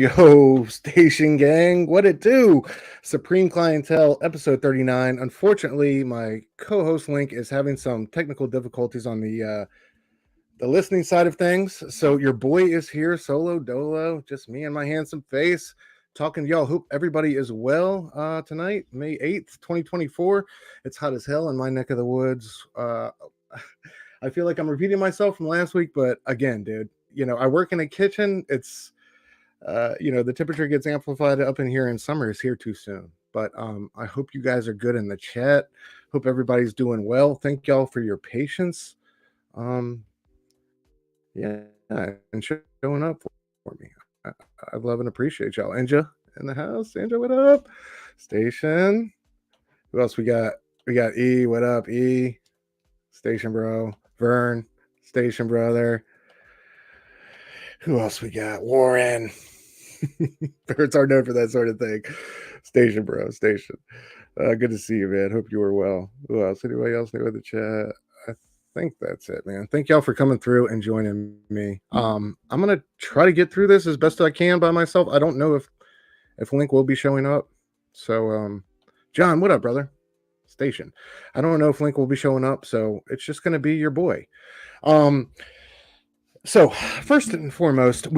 Yo, Station Gang, what it do? Supreme Clientele, episode 39. Unfortunately, my co-host Link is having some technical difficulties on the listening side of things. So your boy is here, solo dolo, just me and my handsome face, talking to y'all. Hope everybody is well tonight, May 8th, 2024. It's hot as hell in my neck of the woods. I feel like I'm repeating myself from last week, but again, dude, I work in a kitchen. It's the temperature gets amplified up in here, and summer is here too soon. But I hope you guys are good in the chat. Hope everybody's doing well. Thank y'all for your patience. Yeah, and showing up for me. I love and appreciate y'all. Angel in the house. Angel, what up? Station. Who else we got? We got E. What up, E? Station bro. Vern. Station brother. Who else we got? Warren. Birds are known for that sort of thing. Station bro. Station. Good to see you, man. Hope you were well. Who else? Anybody else new in the chat? I think that's it, man. Thank y'all for coming through and joining me. I'm gonna try to get through this as best I can by myself. I don't know if Link will be showing up. So John, what up, brother? Station. I don't know if Link will be showing up, so it's just gonna be your boy. So first and foremost,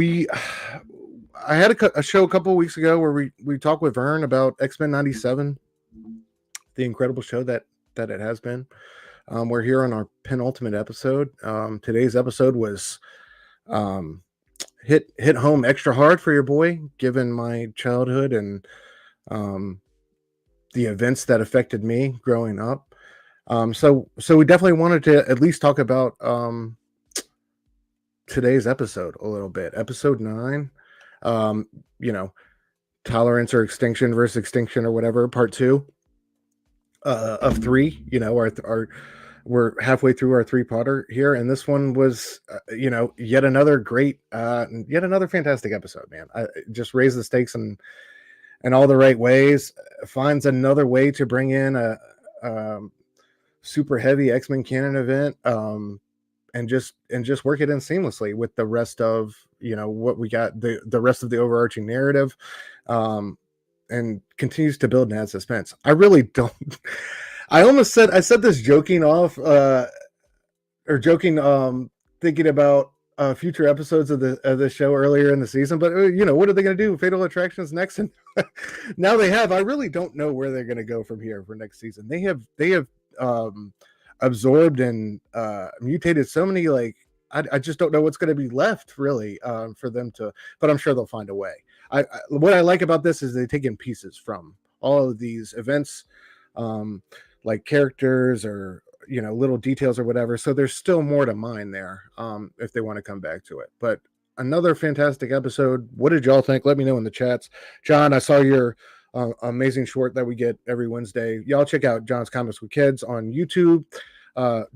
I had a show a couple of weeks ago where we talked with Vern about X-Men 97, the incredible show that it has been. We're here on our penultimate episode. Today's episode was hit home extra hard for your boy, given my childhood and the events that affected me growing up. So we definitely wanted to at least talk about today's episode a little bit. Episode 9. Tolerance or extinction versus extinction or whatever, part 2 of 3. We're halfway through our 3-parter here, and this one was yet another great yet another fantastic episode, man. I just raised the stakes in all the right ways, finds another way to bring in a super heavy X-Men canon event, and just work it in seamlessly with the rest of what we got, the rest of the overarching narrative, and continues to build and add suspense. I really don't. I said this joking off, thinking about future episodes of the show earlier in the season. But what are they going to do? Fatal Attractions next, and now they have. I really don't know where they're going to go from here for next season. They have absorbed and mutated so many, like, I just don't know what's going to be left really for them to, but I'm sure they'll find a way. What I like about this is they take in pieces from all of these events, like characters or little details or whatever, so there's still more to mine there if they want to come back to it. But another fantastic episode. What did y'all think? Let me know in the chats. John, I saw your amazing short that we get every Wednesday. Y'all check out John's Comics with Kids on YouTube.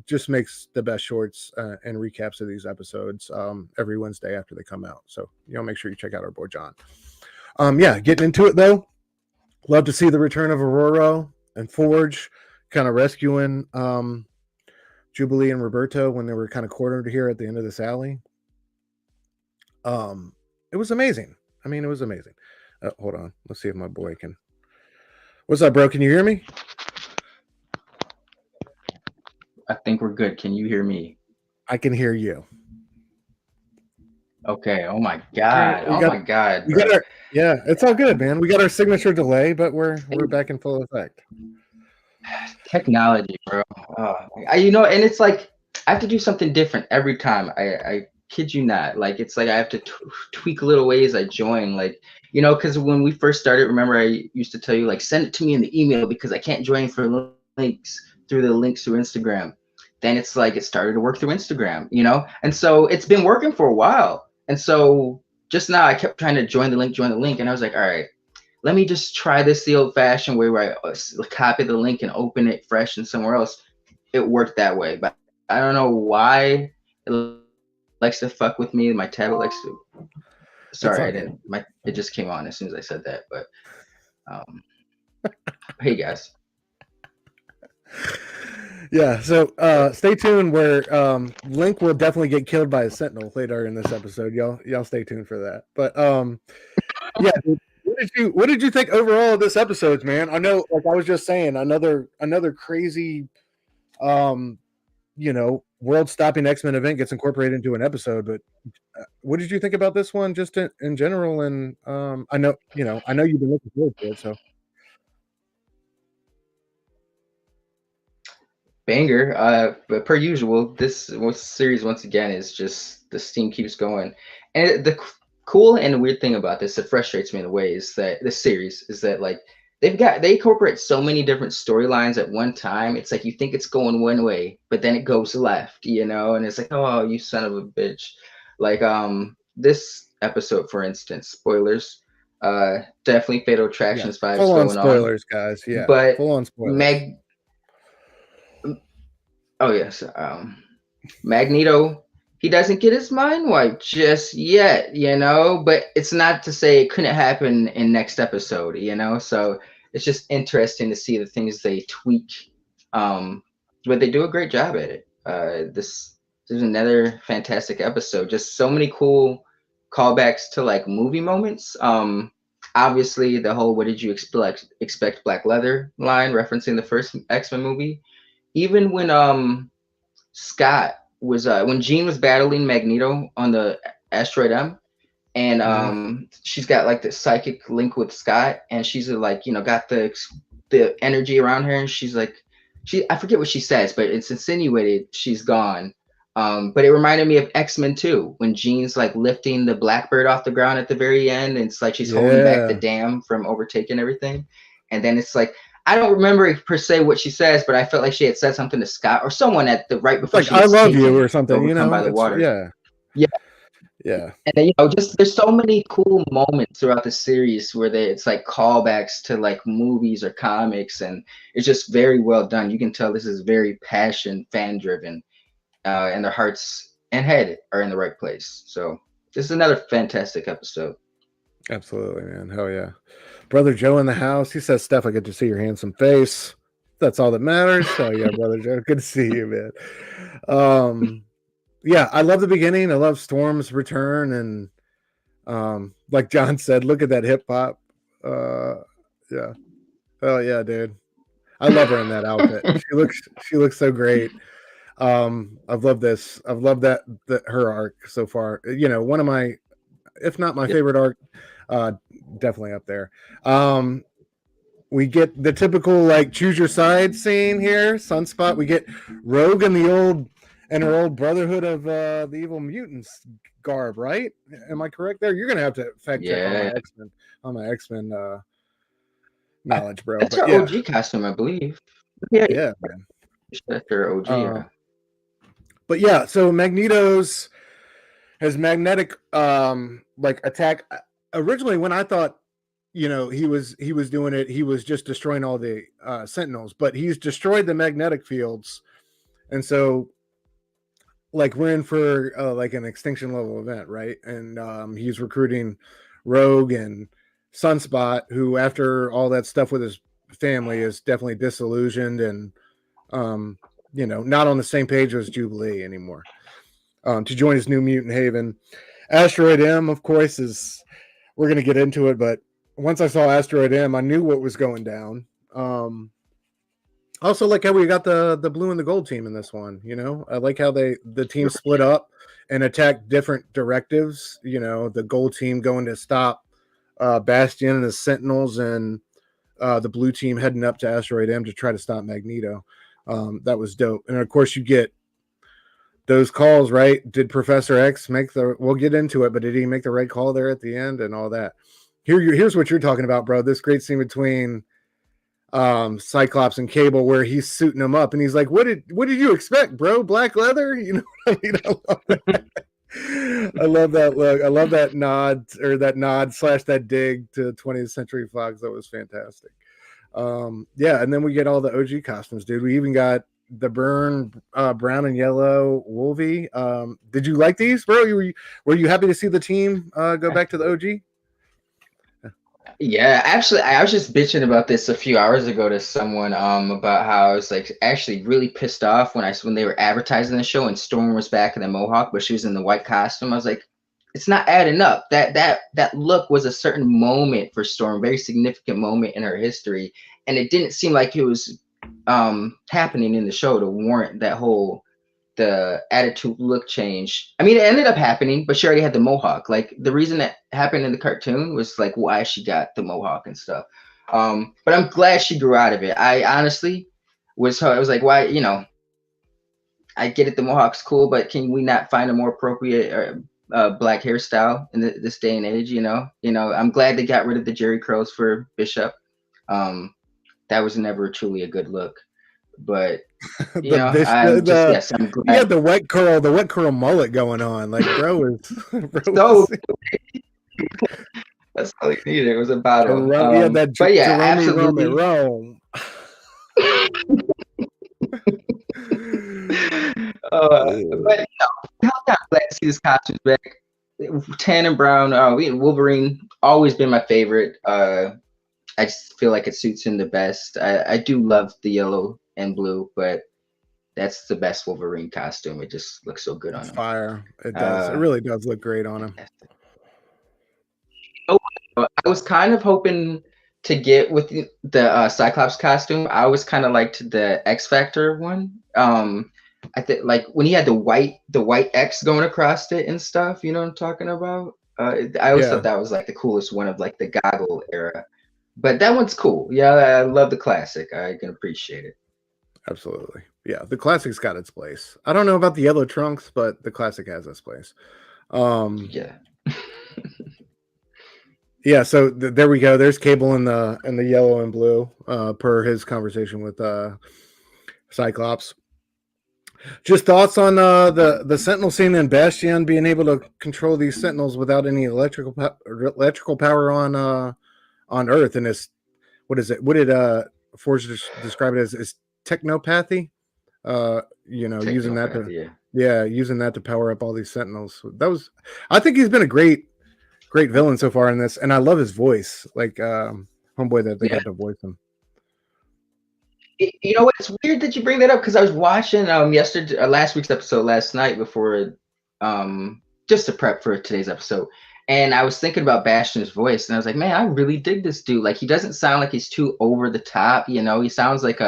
Just makes the best shorts and recaps of these episodes every Wednesday after they come out. So make sure you check out our boy John. Getting into it though. Love to see the return of Aurora and Forge, kind of rescuing Jubilee and Roberto when they were kind of cornered here at the end of this alley. It was amazing. I mean, it was amazing. Hold on. Let's see if my boy can. What's up, bro? Can you hear me? I think we're good. Can you hear me? I can hear you. Okay. Oh my God. My God. It's all good, man. We got our signature delay, but we're back in full effect. Technology, bro. And it's like I have to do something different every time. I kid you not. Like, it's like I have to tweak little ways I join. Like, because when we first started, remember I used to tell you, like, send it to me in the email because I can't join for links through the links through Instagram. Then it's like it started to work through Instagram, and so it's been working for a while. And so just now I kept trying to join the link, and I was like, all right, let me just try this the old-fashioned way where I copy the link and open it fresh and somewhere else. It worked that way, but I don't know why it likes to fuck with me. My tablet likes to. Sorry, I didn't. It just came on as soon as I said that. But hey, guys. Yeah, so stay tuned where Link will definitely get killed by a sentinel later in this episode. Y'all stay tuned for that. But Yeah, dude. What did you think overall of this episode, man? I know, like I was just saying, another crazy, um, world stopping X-Men event gets incorporated into an episode. But what did you think about this one, just in general? And I know you've been looking forward to it. So Banger. But per usual, this series once again is just the steam keeps going. And the cool and weird thing about this that frustrates me in a way is that this series is that like they incorporate so many different storylines at one time. It's like you think it's going one way, but then it goes left, and it's like, oh, you son of a bitch. Like this episode, for instance, spoilers, definitely Fatal yeah, Attractions vibes full on going on. spoilers, guys. Yeah, But full on spoilers. Meg Oh yes, Magneto. He doesn't get his mind wiped just yet, But it's not to say it couldn't happen in next episode, So it's just interesting to see the things they tweak, but they do a great job at it. This is another fantastic episode. Just so many cool callbacks to like movie moments. Obviously the whole "What did you expect Black Leather" line referencing the first X-Men movie. Even when Scott was when Jean was battling Magneto on the asteroid M, and she's got like the psychic link with Scott, and she's like got the energy around her, and she's like I forget what she says, but it's insinuated she's gone. But it reminded me of X-Men 2 when Jean's like lifting the Blackbird off the ground at the very end, and it's like she's holding back the dam from overtaking everything, and then it's like I don't remember per se what she says, but I felt like she had said something to Scott or someone at the right before like she "I gets love you" taken or something. overcome by the water. Yeah. And then, just there's so many cool moments throughout the series where it's like callbacks to like movies or comics, and it's just very well done. You can tell this is very fan driven, and their hearts and head are in the right place. So this is another fantastic episode. Absolutely, man. Hell yeah. Brother Joe in the house. He says, "Steph, I get to see your handsome face. That's all that matters." So yeah, Brother Joe, good to see you, man. Yeah, I love the beginning. I love Storm's return, and like John said, look at that hip hop. Yeah. Oh yeah, dude. I love her in that outfit. She looks so great. I've loved this. I've loved that her arc so far. One of my, if not my favorite arc, definitely up there. We get the typical like choose your side scene here. Sunspot. We get Rogue and her old Brotherhood of the Evil Mutants garb, right? Am I correct there? You're gonna have to fact check on my X-Men knowledge, bro. That's her OG costume, I believe. Yeah, man. That's her OG. But yeah, so Magneto's his magnetic like attack. Originally, when I thought he was doing it, he was just destroying all the Sentinels, but he's destroyed the magnetic fields, and so like we're in for like an extinction level event, right? And he's recruiting Rogue and Sunspot, who after all that stuff with his family is definitely disillusioned and not on the same page as Jubilee anymore, to join his new mutant haven. Asteroid M, of course, we're going to get into it, but once I saw Asteroid M, I knew what was going down. Also like how we got the blue and the gold team in this one. I like how the team split up and attacked different directives. The gold team going to stop Bastion and the Sentinels, and the blue team heading up to Asteroid M to try to stop Magneto. That was dope. And of course you get those calls, right? Did Professor X we'll get into it, but did he make the right call there at the end and all that? Here's what you're talking about, bro. This great scene between Cyclops and Cable where he's suiting him up and he's like, what did you expect, bro? Black leather? You know what I mean? I love that look. I love that nod / that dig to 20th Century Fox. That was fantastic. Yeah, and then we get all the OG costumes, dude. We even got the brown and yellow Wolvie. Did you like these, bro? Were you happy to see the team go back to the OG? Yeah, actually, I was just bitching about this a few hours ago to someone about how I was like actually really pissed off when they were advertising the show and Storm was back in the Mohawk, but she was in the white costume. I was like, it's not adding up. That look was a certain moment for Storm, very significant moment in her history, and it didn't seem like it was happening in the show to warrant the attitude look change. I mean, it ended up happening, but she already had the mohawk. Like, the reason that happened in the cartoon was like why she got the mohawk and stuff. But I'm glad she grew out of it. I honestly I was like, why, you know, I get it, the mohawk's cool, but can we not find a more appropriate black hairstyle in this day and age? You know, I'm glad they got rid of the Jerry curls for Bishop. That was never truly a good look, but you know, I'm just, yes, I'm glad. Yeah, the wet curl mullet going on. Like, bro is so. That's all he needed. It was a battle. Yeah, that but yeah, Jerome absolutely. Rome. But you know, I'm glad to see this costume back. Tan and brown. Wolverine always been my favorite. I just feel like it suits him the best. I do love the yellow and blue, but that's the best Wolverine costume. It just looks so good on him. Fire. It does. It really does look great on him. Oh, I was kind of hoping to get with the Cyclops costume. I always kind of liked the X Factor one. I think like when he had the white X going across it and stuff. You know what I'm talking about? I always thought that was like the coolest one of like the goggle era. But that one's cool. Yeah, I love the classic. I can appreciate it. Absolutely. Yeah, the classic's got its place. I don't know about the yellow trunks, but the classic has its place. Yeah. Yeah, so there we go. There's Cable in the yellow and blue, per his conversation with Cyclops. Just thoughts on the Sentinel scene and Bastion being able to control these Sentinels without any electrical power on Earth, and this, what is it? What did Forge describe it as technopathy? You know, using that to using that to power up all these Sentinels. That was, I think he's been a great villain so far in this, and I love his voice. Like homeboy that they got to voice him. You know what? It's weird that you bring that up because I was watching last week's episode last night before, just to prep for today's episode. And I was thinking about Bastion's voice, and I was like, man, I really dig this dude. Like, he doesn't sound like he's too over the top, you know. He sounds like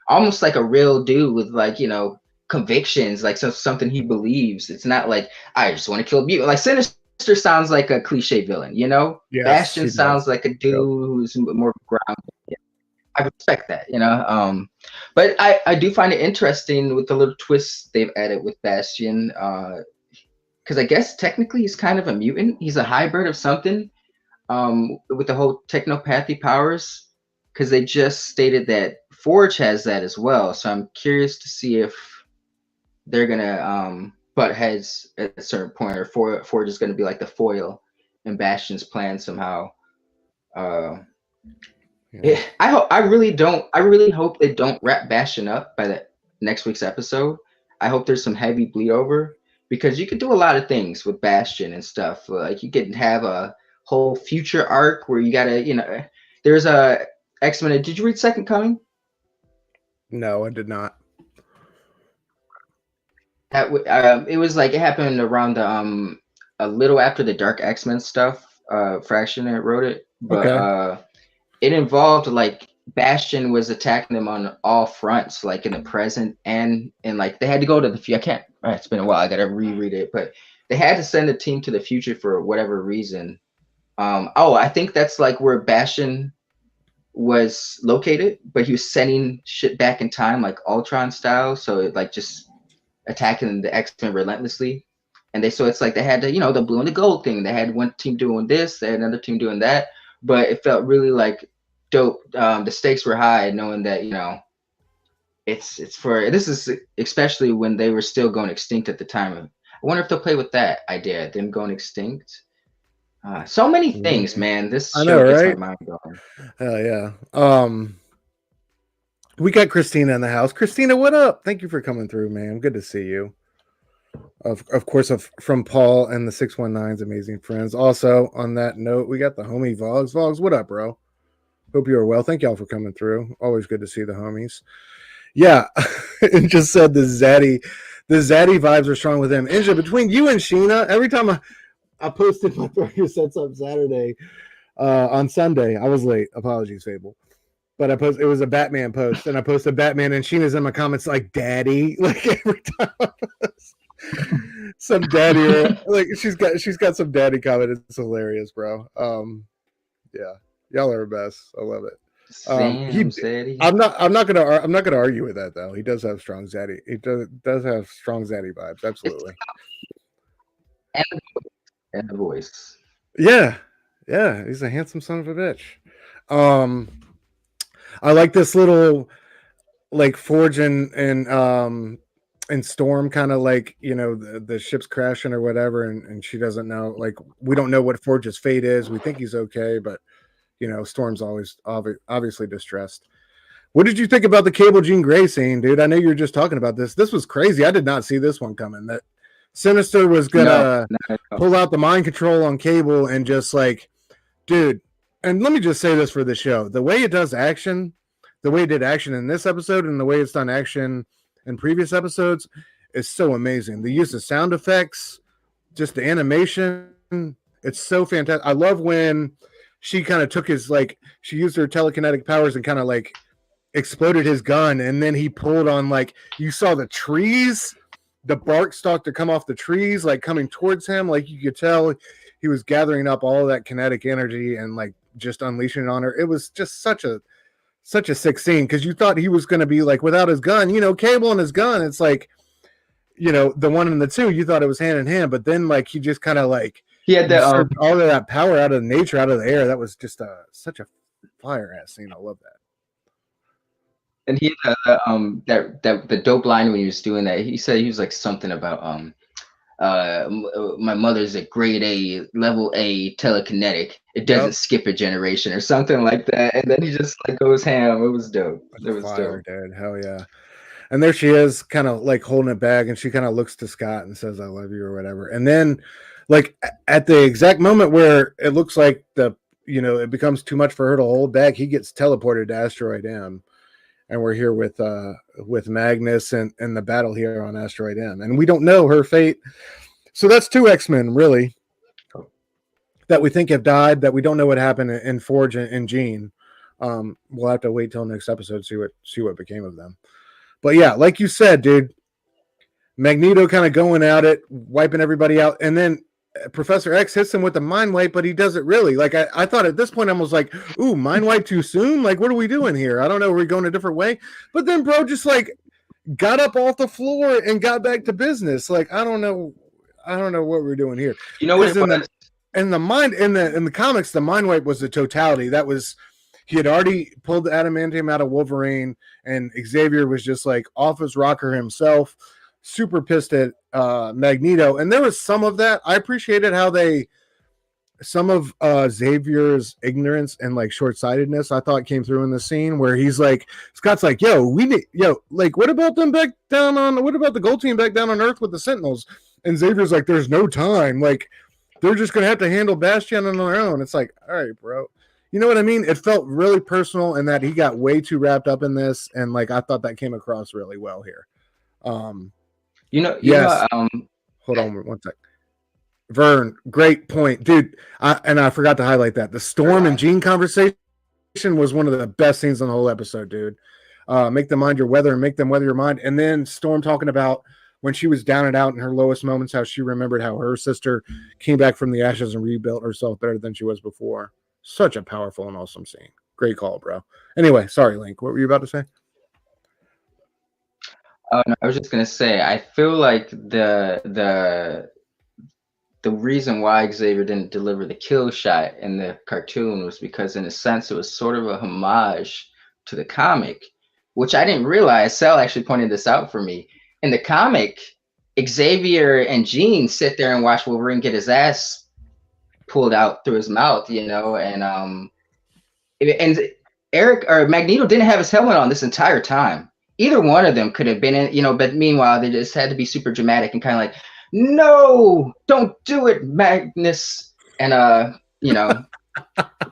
almost like a real dude with, like, you know, convictions, like something he believes. It's not like, I just want to kill you. Like, Sinister sounds like a cliche villain, you know. Yes, Bastion sounds like a dude who's more grounded. Yeah. I respect that, you know. But I do find it interesting with the little twists they've added with Bastion. Because I guess technically he's kind of a mutant. He's a hybrid of something, with the whole technopathy powers. Because they just stated that Forge has that as well. So I'm curious to see if they're gonna butt heads at a certain point, or Forge is gonna be like the foil in Bastion's plan somehow. I really hope they don't wrap Bastion up by the next week's episode. I hope there's some heavy bleed over. Because you could do a lot of things with Bastion and stuff. Like, you could have a whole future arc where you gotta, you know, there's a X-Men. Did you read Second Coming? No, I did not. It was like, it happened around the a little after the Dark X-Men stuff. Fraction wrote it, but it involved like Bastion was attacking them on all fronts, like in the present and like they had to go to the future. I can't. It's been a while. I gotta reread it, but they had to send a team to the future for whatever reason. I think that's like where Bastion was located, but he was sending shit back in time, like Ultron style. So it, like, just attacking the X-Men relentlessly. And so it's like they had to, you know, the blue and the gold thing. They had one team doing this, they had another team doing that, but it felt really like dope. The stakes were high, knowing that, you know, it's for, this is especially when they were still going extinct at the time. I wonder if they'll play with that idea, them going extinct. So many things, man. This show gets my mind going. Hell yeah. We got Christina in the house. Christina, what up? Thank you for coming through, man. Good to see you. Of course, from Paul and the 619's amazing friends. Also, on that note, we got the homie Vlogs. Vlogs, what up, bro? Hope you are well. Thank y'all for coming through. Always good to see the homies. Yeah, and just said the Zaddy vibes are strong with him. Inja, between you and Sheena, every time I posted my Throw Your Sets Up Saturday on Sunday. I was late. Apologies, Fable. But it was a Batman post, and I posted Batman, and Sheena's in my comments like "Daddy," like every time. Some daddy, like she's got some daddy comment. It's hilarious, bro. Yeah, y'all are the best. I love it. I'm not gonna argue with that though. He does have strong zaddy. He does have strong zaddy vibes. Absolutely. And the voice. Yeah, he's a handsome son of a bitch. I like this little like Forge and Storm kind of like, you know, the ship's crashing or whatever, and she doesn't know, like, we don't know what Forge's fate is. We think he's okay, but you know, Storm's always obviously distressed. What did you think about the Cable Jean Grey scene, dude? I know you were just talking about this. This was crazy. I did not see this one coming. That Sinister was gonna pull out the mind control on Cable and just like, dude. And let me just say this for the show: the way it does action, the way it did action in this episode, and the way it's done action in previous episodes is so amazing. The use of sound effects, just the animation, it's so fantastic. I love when she kind of took his, like, she used her telekinetic powers and kind of like exploded his gun, and then he pulled on, like, you saw the trees, the bark start to come off the trees, like coming towards him, like you could tell he was gathering up all of that kinetic energy and like just unleashing it on her. It was just such a sick scene, because you thought he was going to be like without his gun, you know, Cable and his gun, it's like, you know, the one and the two, you thought it was hand in hand, but then like he just kind of like, he had that all of that power out of nature, out of the air. That was just such a fire ass scene. I love that. And he had the dope line when he was doing that. He said, he was like something about my mother's a grade A, level A telekinetic. It doesn't skip a generation or something like that. And then he just like goes ham. It was dope. It was dope, dude. Hell yeah. And there she is, kind of like holding it back, and she kind of looks to Scott and says, "I love you," or whatever. And then, like at the exact moment where it looks like it becomes too much for her to hold back, he gets teleported to Asteroid M, and we're here with Magnus and the battle here on Asteroid M, and we don't know her fate. So that's two X-Men really that we think have died, that we don't know what happened in Forge and Jean. We'll have to wait till next episode to see what became of them. But yeah, like you said, dude, Magneto kind of going at it, wiping everybody out, and then Professor X hits him with the mind wipe, but he does it really. Like I thought at this point, I was like, "Ooh, mind wipe too soon? Like, what are we doing here? I don't know. Are we going a different way?" But then, bro, just like got up off the floor and got back to business. Like, I don't know what we're doing here. You know what? In the comics, the mind wipe was the totality. That was, he had already pulled the adamantium out of Wolverine, and Xavier was just like off his rocker himself, super pissed at Magneto. And there was some of that. I appreciated how some of Xavier's ignorance and like short-sightedness, I thought came through in the scene where he's like, Scott's like, like, what about the Gold Team back down on Earth with the Sentinels? And Xavier's like, there's no time. Like, they're just going to have to handle Bastion on their own. It's like, all right, bro. You know what I mean? It felt really personal, and that he got way too wrapped up in this. And like, I thought that came across really well here. Hold on one sec. Vern, great point, dude. I forgot to highlight that the Storm and Jean conversation was one of the best scenes on the whole episode, dude. Make them mind your weather and make them weather your mind. And then Storm talking about when she was down and out in her lowest moments, how she remembered how her sister came back from the ashes and rebuilt herself better than she was before. Such a powerful and awesome scene. Great call, bro. Anyway, sorry, Link. What were you about to say? Oh, no, I was just gonna say, I feel like the reason why Xavier didn't deliver the kill shot in the cartoon was because, in a sense, it was sort of a homage to the comic, which I didn't realize. Sal actually pointed this out for me. In the comic, Xavier and Jean sit there and watch Wolverine get his ass pulled out through his mouth, you know, and Eric or Magneto didn't have his helmet on this entire time. Either one of them could have been in, you know, but meanwhile they just had to be super dramatic and kind of like, no, don't do it, Magnus, and you know,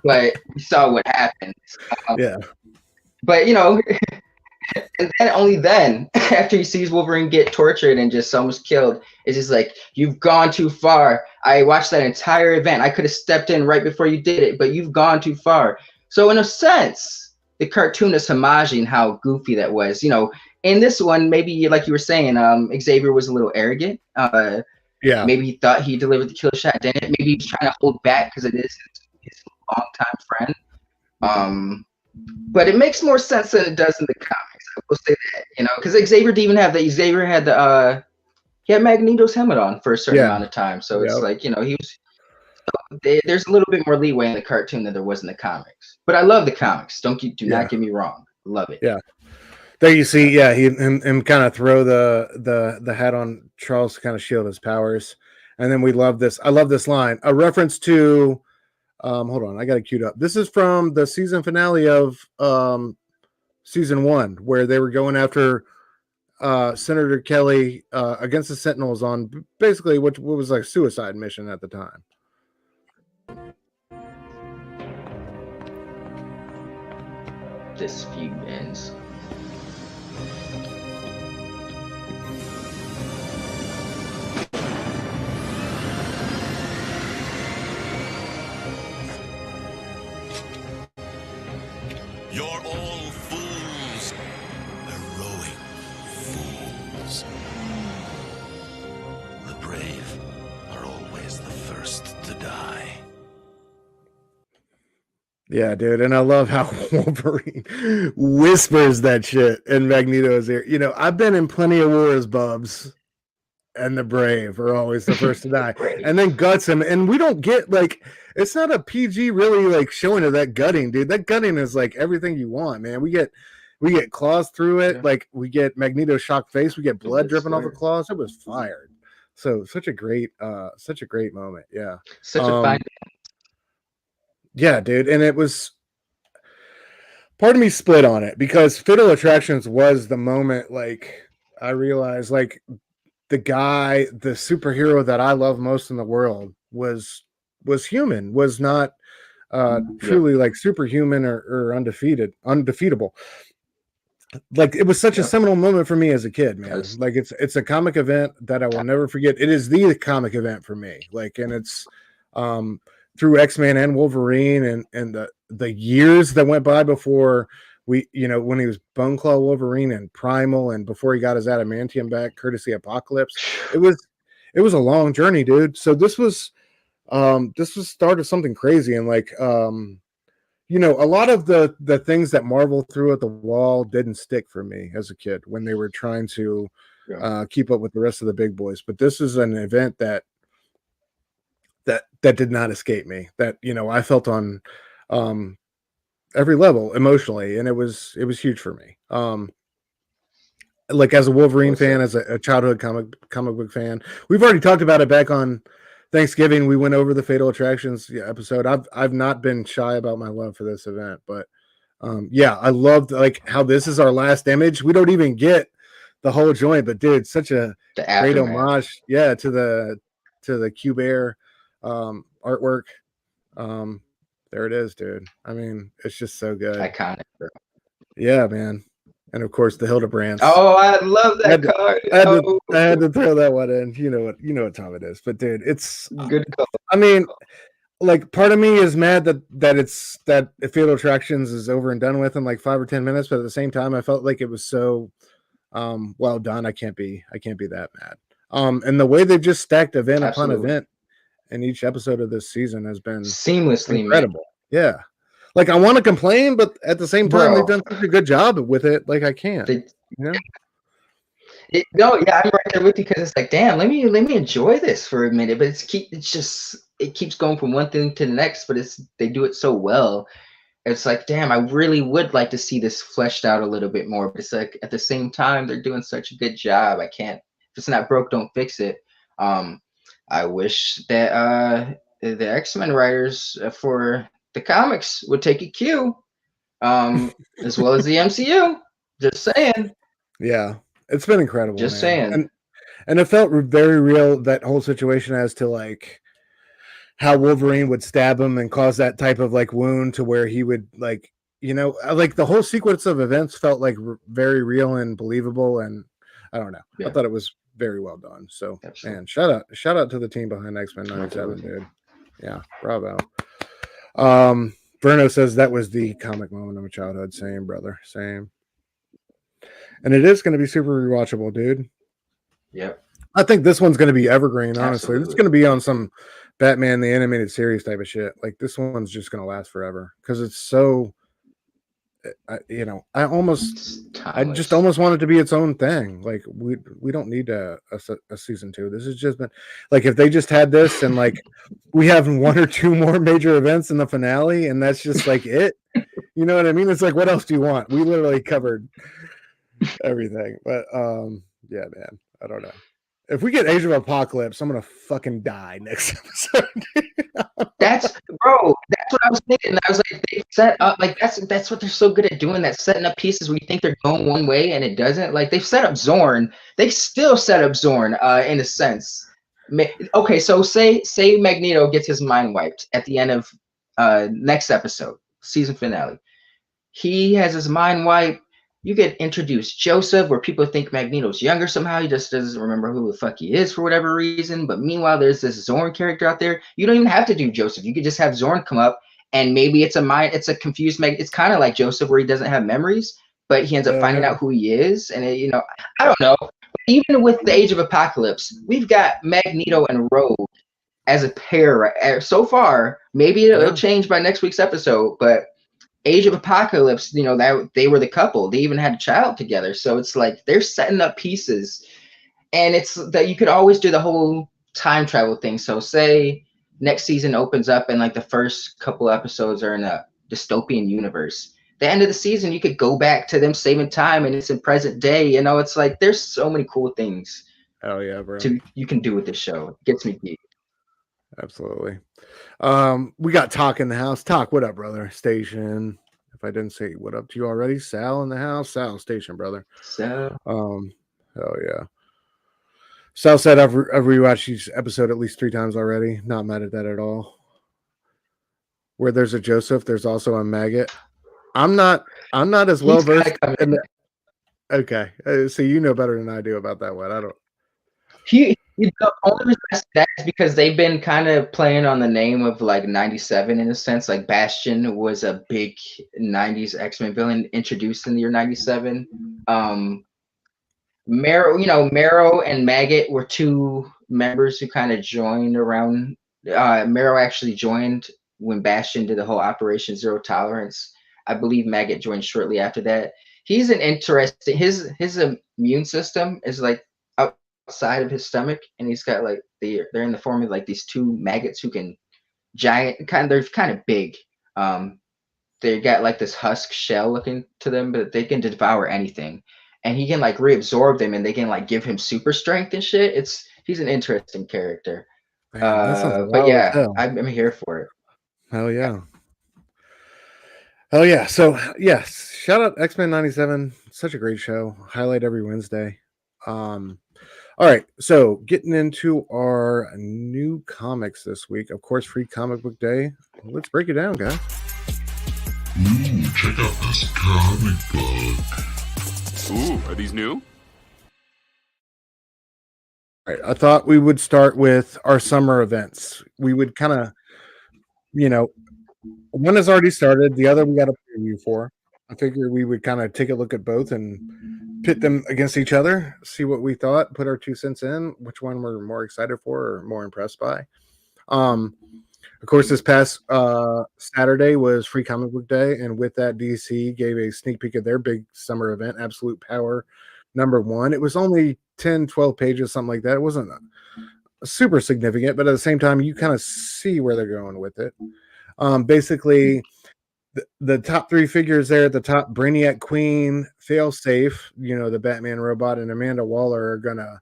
but we saw what happened. Yeah, but you know. And then only then, after he sees Wolverine get tortured and just almost killed, it's just like, you've gone too far. I watched that entire event. I could have stepped in right before you did it, but you've gone too far. So in a sense, the cartoon is homaging how goofy that was. You know, in this one, maybe like you were saying, Xavier was a little arrogant. Yeah. Maybe he thought he delivered the kill shot. Then maybe he's trying to hold back because it is his longtime friend. But it makes more sense than it does in the comics. I will say that, you know, because Xavier didn't even have that. Xavier had the he had Magneto's helmet on for a certain amount of time. So it's like, you know, he was. There's a little bit more leeway in the cartoon than there was in the comics. But I love the comics. Do not get me wrong. Love it. Yeah. There you see, him kind of throw the hat on Charles to kind of shield his powers. And then we love this. I love this line. A reference to hold on, I got it queued up. This is from the season finale of season 1, where they were going after Senator Kelly against the Sentinels on basically what was like a suicide mission at the time. This feud ends. You're all fools. Heroic fools. The brave are always the first to die. Yeah, dude. And I love how Wolverine whispers that shit in Magneto's ear. You know, I've been in plenty of wars, Bubs, and the brave are always the first to die. And then guts him. And we don't get, like, it's not a PG really, like, showing of that gutting, dude. That gutting is, like, everything you want, man. We get claws through it. Yeah. Like, we get Magneto shocked face. We get blood dripping off the claws. It was fired. So, such a great moment. Yeah. Such a fine. Yeah, dude. And it was, part of me split on it because Fatal Attractions was the moment, like, I realized, like, the superhero that I love most in the world was human, was not truly like superhuman or undefeatable. Like, it was such a seminal moment for me as a kid, man. Like, it's a comic event that I will never forget. It is the comic event for me. Like, and it's through X-Men and Wolverine and the years that went by before we, you know, when he was Bone Claw Wolverine and Primal, and before he got his adamantium back, courtesy Apocalypse. It was a long journey, dude. So this was start of something crazy. And like, you know, a lot of the things that Marvel threw at the wall didn't stick for me as a kid when they were trying to keep up with the rest of the big boys. But this is an event that did not escape me, that, you know, I felt on every level emotionally, and it was huge for me. Like, as a Wolverine fan, as a childhood comic book fan. We've already talked about it back on Thanksgiving. We went over the Fatal Attractions episode. I've not been shy about my love for this event, but I loved, like, how this is our last image. We don't even get the whole joint, but dude, such a great homage, to the Cube Air artwork. There it is, dude. I mean, it's just so good. Iconic, bro. Yeah, man. And of course, the Hildebrands. Oh, I love that card. I had to throw that one in. You know what time it is. But dude, it's good card. I mean, like, part of me is mad that Fatal Attractions is over and done with in like 5 or 10 minutes, but at the same time, I felt like it was so well done. I can't be that mad. And the way they've just stacked event upon event in each episode of this season has been seamlessly incredible. Man. Yeah. Like, I want to complain, but at the same time, they've done such a good job with it. Like, I can't. I'm right there with you, because it's like, damn, let me enjoy this for a minute. But it keeps going from one thing to the next. But they do it so well. It's like, damn, I really would like to see this fleshed out a little bit more. But it's like, at the same time, they're doing such a good job. I can't. If it's not broke, don't fix it. I wish that the X-Men writers for the comics would take a cue, as well as the MCU. Just saying. Yeah, it's been incredible. Just saying. And it felt very real, that whole situation, as to like how Wolverine would stab him and cause that type of like wound to where he would, like, you know, like the whole sequence of events felt like very real and believable. And I don't know. Yeah. I thought it was very well done. So, Absolutely. man, shout out to the team behind X-Men 97, dude. Yeah, bravo. Bruno says that was the comic moment of my childhood. Same, brother. Same. And it is going to be super rewatchable, dude. Yep. I think this one's going to be evergreen, honestly. Absolutely. It's going to be on some Batman the Animated Series type of shit. Like, this one's just going to last forever because it's so, I just almost want it to be its own thing. Like, we don't need a season 2. This has just been, like, if they just had this and, like, we have 1 or 2 more major events in the finale and that's just, like, it. You know what I mean? It's like, what else do you want? We literally covered everything. But, yeah, man, I don't know. If we get Age of Apocalypse, I'm gonna fucking die next episode. That's what I was thinking. I was like, they set up like that's what they're so good at doing. That setting up pieces where you think they're going one way and it doesn't. Like they've set up Zorn. They still set up Zorn in a sense. Okay, so say Magneto gets his mind wiped at the end of next episode, season finale. He has his mind wiped. You get introduced Joseph, where people think Magneto's younger somehow. He just doesn't remember who the fuck he is for whatever reason. But meanwhile, there's this Zorn character out there. You don't even have to do Joseph. You could just have Zorn come up, and maybe it's a confused It's kind of like Joseph, where he doesn't have memories, but he ends up finding out who he is. And I don't know. Even with the Age of Apocalypse, we've got Magneto and Rogue as a pair so far. Maybe it'll change by next week's episode, but Age of Apocalypse, that they were the couple. They even had a child together. So it's like they're setting up pieces, and it's that you could always do the whole time travel thing. So say next season opens up and like the first couple episodes are in a dystopian universe. The end of the season, you could go back to them saving time, and it's in present day. It's like there's so many cool things. Oh yeah, bro. You can do with this show. It gets me deep. Absolutely. We got Talk in the house. Talk, what up, brother? Station. If I didn't say what up to you already, Sal in the house. Sal Station, brother. So hell yeah. Sal said I've rewatched each episode at least 3 times already. Not mad at that at all. Where there's a Joseph, there's also a Maggot. I'm not as well versed in the, okay. So you know better than I do about that one. I don't. The only reason I say that is because they've been kind of playing on the name of like 97 in a sense. Like Bastion was a big 90s X-Men villain introduced in the year 97. Marrow and Maggot were 2 members who kind of joined around. Marrow actually joined when Bastion did the whole Operation Zero Tolerance. I believe Maggot joined shortly after that. He's an interesting. His immune system is like outside of his stomach, and he's got like they're in the form of like these 2 maggots who can they're kind of big. They got like this husk shell looking to them, but they can devour anything, and he can like reabsorb them, and they can like give him super strength and shit. He's an interesting character. Man, but yeah, I'm here for it. Hell yeah. Oh yeah. So yes, shout out X-Men 97. Such a great show. Highlight every Wednesday. All right, so getting into our new comics this week. Of course, Free Comic Book Day. Let's break it down, guys. Ooh, check out this comic book. Ooh, are these new? All right, I thought we would start with our summer events. We would kind of, one has already started. The other we got a preview for. I figured we would kind of take a look at both and pit them against each other, see what we thought, put our 2 cents in, which one we're more excited for or more impressed by. Of course, this past Saturday was Free Comic Book Day, and with that, DC gave a sneak peek of their big summer event, Absolute Power #1. It was only 10, 12 pages, something like that. It wasn't super significant, but at the same time, you kind of see where they're going with it. Basically, the top 3 figures there at the top, Brainiac Queen, Failsafe, the Batman robot, and Amanda Waller are going to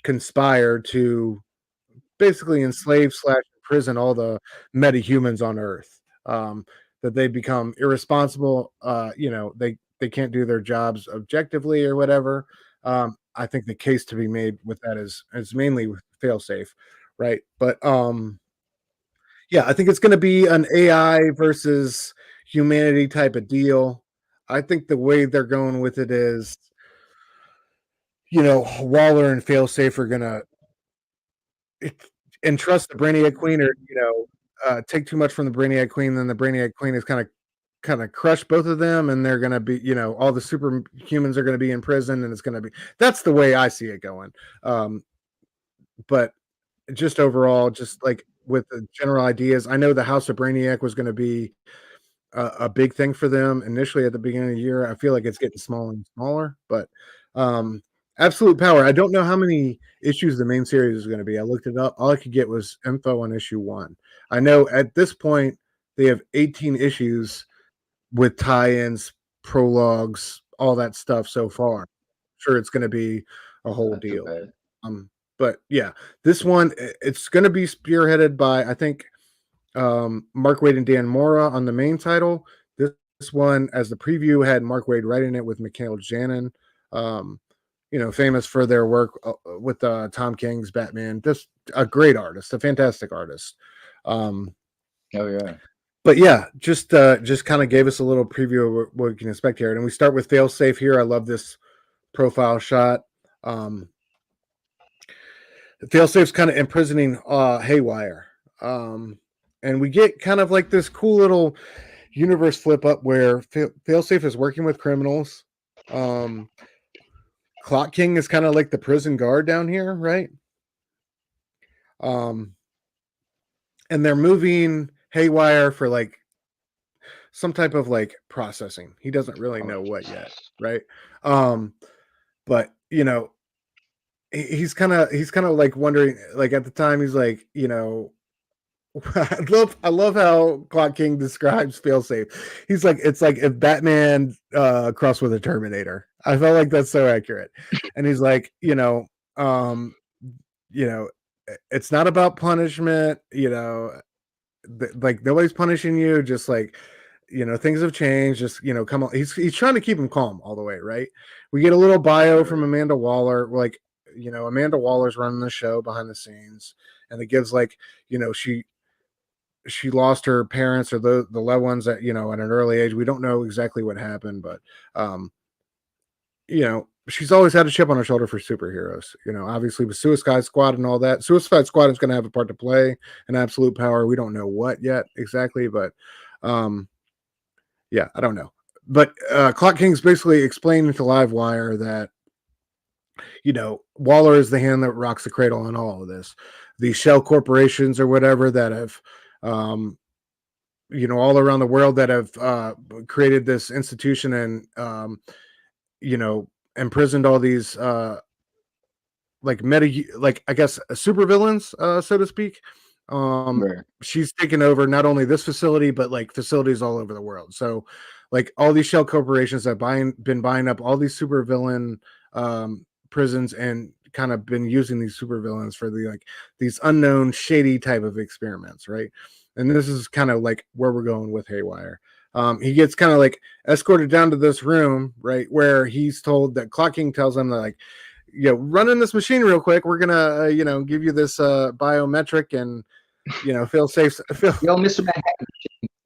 conspire to basically enslave / prison all the metahumans on Earth. That they become irresponsible. They can't do their jobs objectively or whatever. I think the case to be made with that is mainly with Failsafe, right? But yeah, I think it's going to be an AI versus humanity type of deal. I think the way they're going with it is, Waller and Failsafe are gonna entrust the Brainiac Queen, or take too much from the Brainiac Queen. Then the Brainiac Queen is kind of crush both of them, and they're gonna be, all the superhumans are gonna be in prison, and that's the way I see it going. But just overall, just like with the general ideas, I know the House of Brainiac was going to be a big thing for them initially at the beginning of the year. I feel like it's getting smaller and smaller, but Absolute Power. I don't know how many issues the main series is going to be. I looked it up. All I could get was info on issue 1. I know at this point they have 18 issues with tie-ins, prologues, all that stuff so far. I'm sure it's going to be a whole Not too deal. bad. But yeah, this one, it's going to be spearheaded by, I think, Mark Waid and Dan Mora on the main title. This one, as the preview, had Mark Waid writing it with Mikhail Janin, famous for their work with Tom King's Batman. Just a great artist, a fantastic artist. Oh yeah. But yeah, just kind of gave us a little preview of what we can expect here. And we start with Failsafe here. I love this profile shot. Failsafe's kind of imprisoning Haywire. And we get kind of like this cool little universe flip up where Failsafe is working with criminals. Clock King is kind of like the prison guard down here, right? And they're moving Haywire for like some type of like processing. He doesn't really know what yet, right? But he's kind of like wondering, like at the time he's like, I love how Clock King describes Failsafe. He's like, it's like if Batman crossed with a Terminator. I felt like that's so accurate. And he's like, it's not about punishment, like nobody's punishing you, just like, things have changed, just come on. He's trying to keep him calm all the way, right? We get a little bio from Amanda Waller, like, Amanda Waller's running the show behind the scenes, and it gives like, she lost her parents or the loved ones at at an early age. We don't know exactly what happened, but she's always had a chip on her shoulder for superheroes. Obviously with Suicide Squad and all that. Suicide Squad is going to have a part to play in Absolute Power. We don't know what yet exactly, but yeah, I don't know. But Clock King's basically explaining to Livewire that Waller is the hand that rocks the cradle on all of this. These shell corporations or whatever that have all around the world that have created this institution and imprisoned all these like I guess supervillains, so to speak. Right. She's taken over not only this facility but like facilities all over the world. So like all these shell corporations have been buying up all these supervillain prisons and kind of been using these supervillains for these unknown shady type of experiments, right? And this is kind of like where we're going with Haywire. He gets kind of like escorted down to this room, right, where he's told that Clock King tells him that like, run in this machine real quick. We're gonna give you this biometric and Failsafe's Yo, Mr. Manhattan.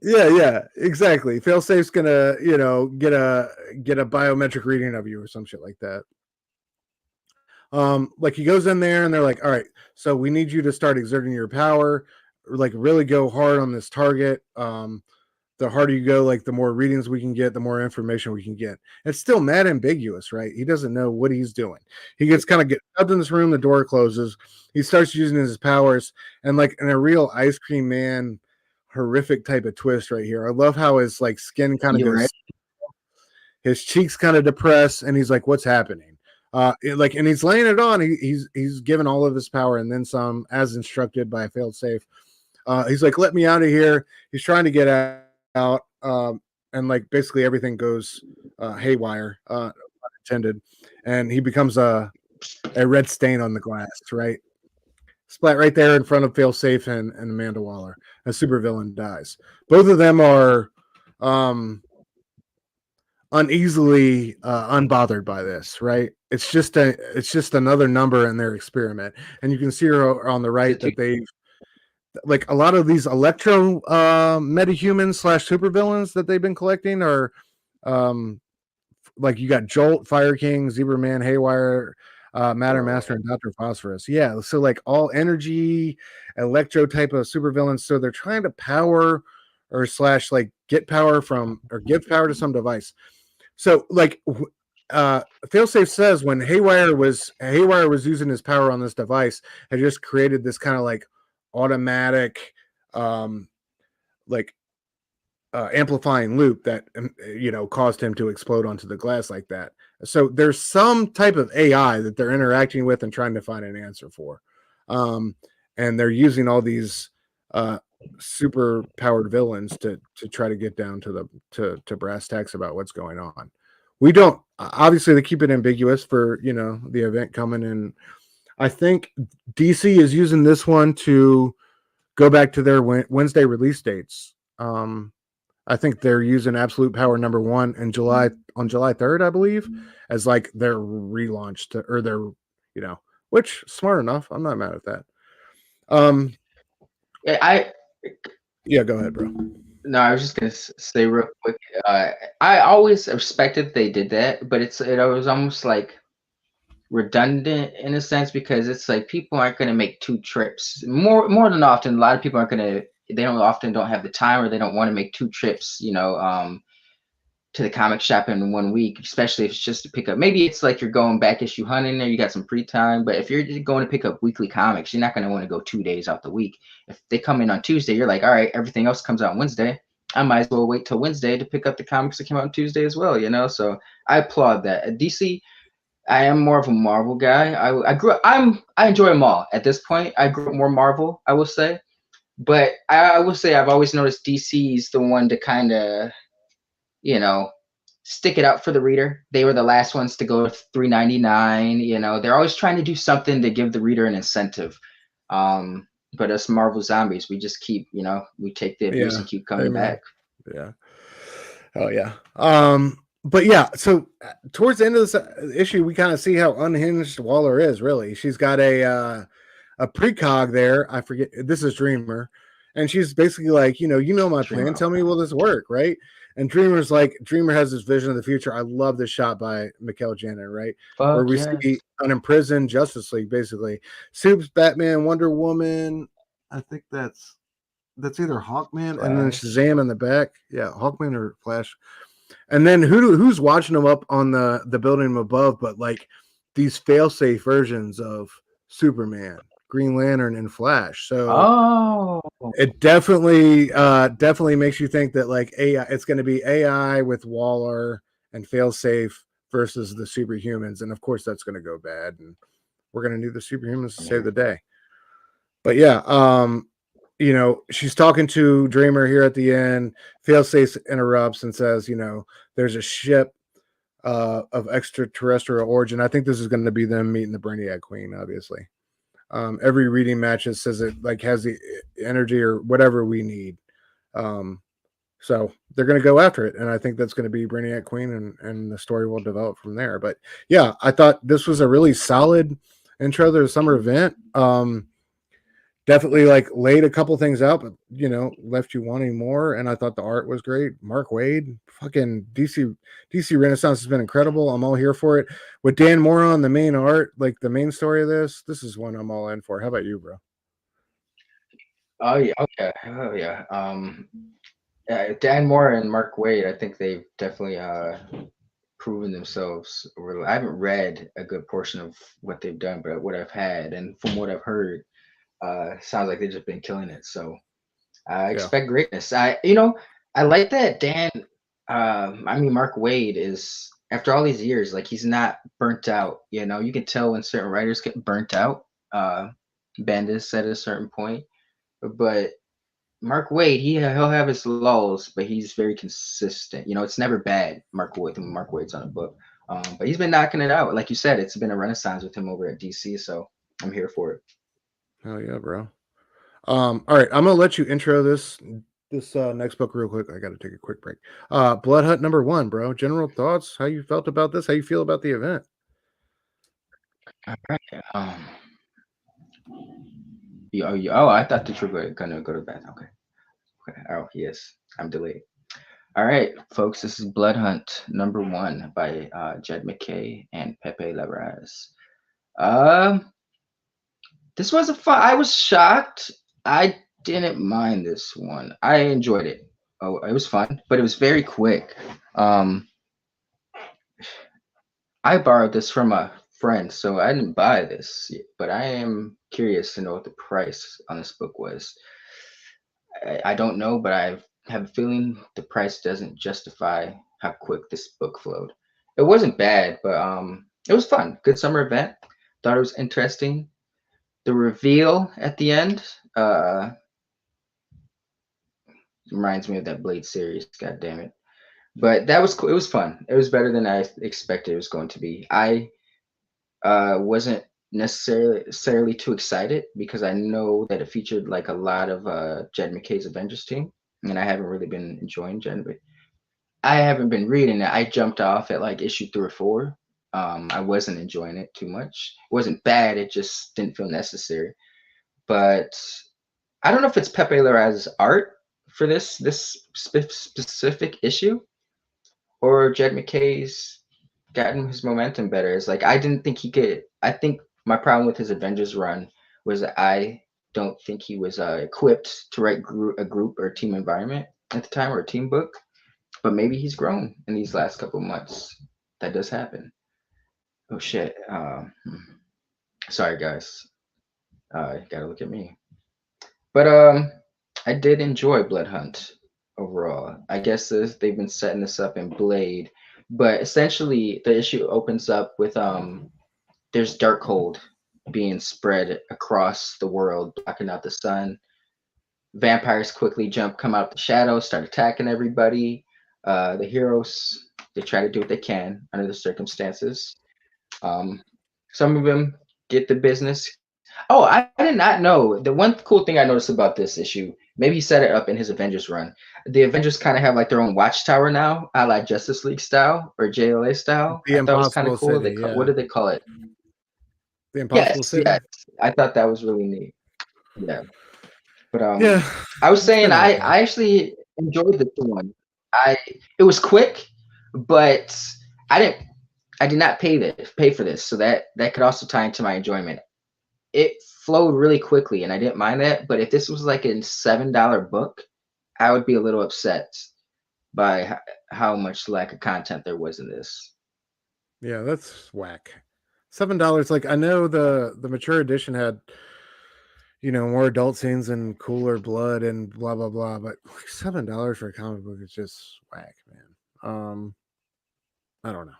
Yeah, exactly. Failsafe's gonna get a biometric reading of you or some shit like that. Like he goes in there and they're like, all right, so we need you to start exerting your power, like really go hard on this target. The harder you go, like the more readings we can get, the more information we can get. It's still mad ambiguous, right? He doesn't know what he's doing. He gets kind of get up in this room, the door closes, he starts using his powers, and like in a real Ice Cream Man horrific type of twist right here. I love how his like skin kind of goes, right? His cheeks kind of depressed, and he's like, what's happening? And he's laying it on. He's given all of his power and then some, as instructed by Failsafe. He's like, let me out of here. He's trying to get out, and like basically everything goes haywire, intended, and he becomes a red stain on the glass, right? Splat right there in front of Failsafe and Amanda Waller. A supervillain dies. Both of them are uneasily unbothered by this, right? It's just another number in their experiment, and you can see her on the right that they've like a lot of these electro metahumans / supervillains that they've been collecting are like you got Jolt, Fire King, Zebra Man, Haywire, Matter Master, and Dr. Phosphorus. Yeah, so like all energy, electro type of supervillains. So they're trying to power or slash like get power from or give power to some device. So like Failsafe says when Haywire was using his power on this device, it just created this kind of like automatic like amplifying loop that caused him to explode onto the glass like that. So there's some type of AI that they're interacting with and trying to find an answer for, and they're using all these super powered villains to try to get down to the brass tacks about what's going on. We don't obviously they keep it ambiguous for the event coming in. I think DC is using this one to go back to their Wednesday release dates. I think they're using Absolute Power #1 in on July 3rd, I believe, as like their relaunch or their, which smart enough. I'm not mad at that. Yeah, go ahead, bro. No, I was just gonna say real quick. I always respected they did that, but it was almost like redundant in a sense because it's like people aren't gonna make 2 trips. More than often, a lot of people aren't gonna. They don't have the time or they don't want to make 2 trips. To the comic shop in 1 week, especially if it's just to pick up. Maybe it's like you're going back issue hunting or you got some free time. But if you're going to pick up weekly comics, you're not going to want to go 2 days out the week. If they come in on Tuesday, you're like, all right, everything else comes out on Wednesday. I might as well wait till Wednesday to pick up the comics that came out on Tuesday as well, So I applaud that. At DC, I am more of a Marvel guy. I enjoy them all at this point. I grew up more Marvel, I will say. But I will say I've always noticed DC's the one to kind of stick it out for the reader. They were the last ones to go to $3.99. They're always trying to do something to give the reader an incentive. But us Marvel zombies, we just keep, we take the abuse and keep coming back. Yeah. Oh yeah. But yeah, so towards the end of this issue, we kind of see how unhinged Waller is. Really, she's got a precog there. I forget. This is Dreamer, and she's basically like, my plan. Tell me, will this work, right? And Dreamer has this vision of the future. I love this shot by Mikkel Janin, right? Where we see an imprisoned Justice League, basically. Supes, Batman, Wonder Woman. I think that's either Hawkman Flash. And then Shazam in the back. Yeah, Hawkman or Flash. And then who's watching them up on the building above, but like these fail-safe versions of Superman, Green Lantern, and Flash. So it definitely makes you think that like AI, it's going to be AI with Waller and failsafe versus the superhumans, and of course that's going to go bad, and we're going to need the superhumans to save the day. But yeah, she's talking to Dreamer here at the end. Failsafe interrupts and says, there's a ship of extraterrestrial origin. I think this is going to be them meeting the Brainiac Queen, obviously. Every reading match says it like has the energy or whatever we need. So they're going to go after it. And I think that's going to be Brainiac Queen and the story will develop from there. But yeah, I thought this was a really solid intro to the summer event. Definitely like laid a couple things out, but left you wanting more. And I thought the art was great. Mark Waid, fucking DC Renaissance has been incredible. I'm all here for it. With Dan Mora on the main art, like the main story of this is one I'm all in for. How about you, bro? Oh yeah, okay. Oh yeah. Dan Mora and Mark Waid, I think they've definitely proven themselves. I haven't read a good portion of what they've done, but what I've had and from what I've heard, sounds like they've just been killing it. So I expect greatness. I like that Dan. Mark Waid is, after all these years, like he's not burnt out. You can tell when certain writers get burnt out. Bendis at a certain point, but Mark Waid, he'll have his lulls, but he's very consistent. It's never bad. Mark Waid's on a book, but he's been knocking it out. Like you said, it's been a renaissance with him over at DC. So I'm here for it. Oh yeah, bro. All right, I'm gonna let you intro this next book real quick. I got to take a quick break. Blood Hunt #1, bro. General thoughts? How you felt about this? How you feel about the event? All right. I thought that you were gonna go to bed. Okay. Oh yes, I'm delayed. All right, folks, this is Blood Hunt #1 by Jed McKay and Pepe Larraz. This was a fun. I was shocked. I didn't mind this one. I enjoyed it. Oh, it was fun, but it was very quick. I borrowed this from a friend, so I didn't buy this, but I am curious to know what the price on this book was. I don't know, but I have a feeling the price doesn't justify how quick this book flowed. It wasn't bad, but it was fun. Good summer event. Thought it was interesting. The reveal at the end reminds me of that Blade series. God damn it! But that was cool. It was fun. It was better than I expected it was going to be. I wasn't necessarily too excited because I know that it featured like a lot of Jed McKay's Avengers team, and I haven't really been enjoying Jed. But I haven't been reading it. I jumped off at like issue 3 or 4. I wasn't enjoying it too much. It wasn't bad. It just didn't feel necessary. But I don't know if it's Pepe Larraz's art for this specific issue, or Jed McKay's gotten his momentum better. It's like I didn't think he could. I think my problem with his Avengers run was that I don't think he was equipped to write a group or team environment at the time, or a team book. But maybe he's grown in these last couple of months. That does happen. Oh shit. Sorry guys. Gotta look at me. But I did enjoy Blood Hunt overall. I guess they've been setting this up in Blade, but essentially the issue opens up with there's Darkhold being spread across the world, blocking out the sun. Vampires quickly come out of the shadows, start attacking everybody. The heroes, they try to do what they can under the circumstances. Some of them get the business. Oh, I did not know. The one cool thing I noticed about this issue, maybe he set it up in his Avengers run. The Avengers kind of have like their own watchtower now, a la Justice League style or JLA style. The I thought it was kind of Impossible cool. City, yeah. What did they call it? The Impossible City. Yes. I thought that was really neat. Yeah. But Yeah. I was saying okay. I actually enjoyed this one. It was quick, but I did not pay for this, so that could also tie into my enjoyment. It flowed really quickly, and I didn't mind that. But if this was like a $7 book, I would be a little upset by how much lack of content there was in this. Yeah, that's whack. $7. Like I know the mature edition had, more adult scenes and cooler blood and blah blah blah, but like $7 for a comic book is just whack, man. I don't know.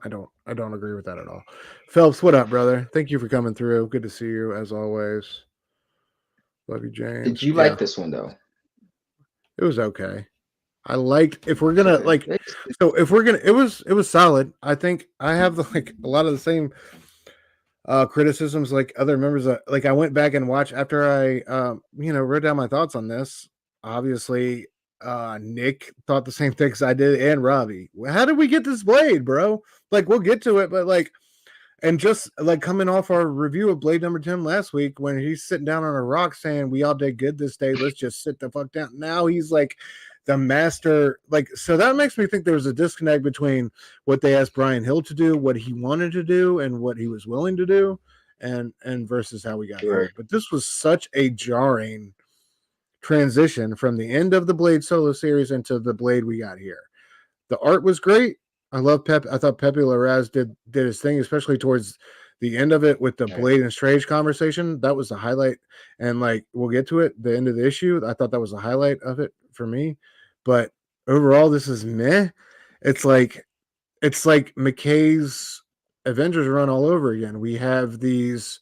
I don't agree with that at all. Phelps, what up, brother? Thank you for coming through. Good to see you as always. Love you, James. Did you like this one though? It was okay. I liked if we're gonna it was solid. I think I have like a lot of the same criticisms like other members like I went back and watched after I wrote down my thoughts on this. Obviously, Nick thought the same things I did, and Robbie. How did we get this Blade, bro? Like we'll get to it, but like, and just like coming off our review of Blade #10 last week when he's sitting down on a rock saying we all did good this day, let's just sit the fuck down. Now he's like the master, like, so that makes me think there was a disconnect between what they asked Brian Hill to do, what he wanted to do, and what he was willing to do, and versus how we got here. But this was such a jarring transition from the end of the Blade solo series into the Blade we got here. The art was great. I love Pep. I thought Pepe Larraz did his thing, especially towards the end of it with the Blade and Strange conversation. That was the highlight. And like we'll get to it, the end of the issue. I thought that was the highlight of it for me. But overall, this is meh. It's like McKay's Avengers run all over again. We have these,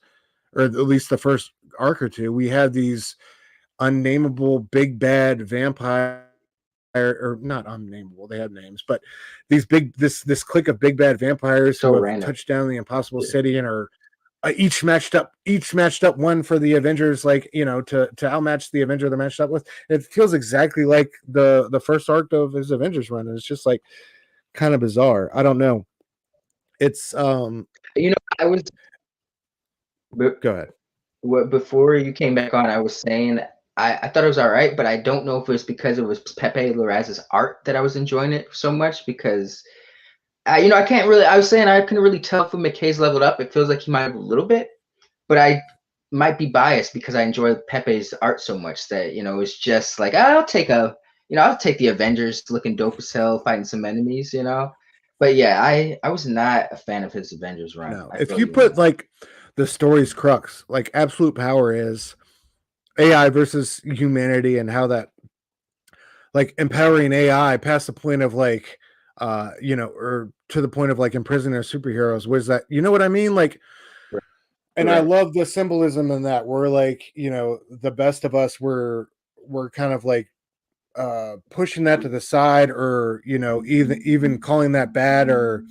or at least the first arc or two, we have these unnameable big bad vampire, or not unnameable, they have names, but these this clique of big bad vampires who have touched down the Impossible City and are each matched up one for the Avengers, like to outmatch the Avenger they're matched up with. It feels exactly like the first arc of his Avengers run, and it's just like kind of bizarre. I don't know. It's I was go ahead. Before you came back on, I was saying I thought it was all right, but I don't know if it was because it was Pepe Larraz's art that I was enjoying it so much, because I can't really. I was saying I couldn't really tell if McKay's leveled up. It feels like he might have a little bit, but I might be biased because I enjoy Pepe's art so much that it's just like I'll take the Avengers looking dope as hell, fighting some enemies, But yeah, I was not a fan of his Avengers run. No, if you put like the story's crux, like absolute power is AI versus humanity, and how that like empowering AI past the point of like or to the point of like imprisoning our superheroes, was that, you know what I mean? Like, and I love the symbolism in that. We're like, the best of us were kind of like pushing that to the side, or even calling that bad, or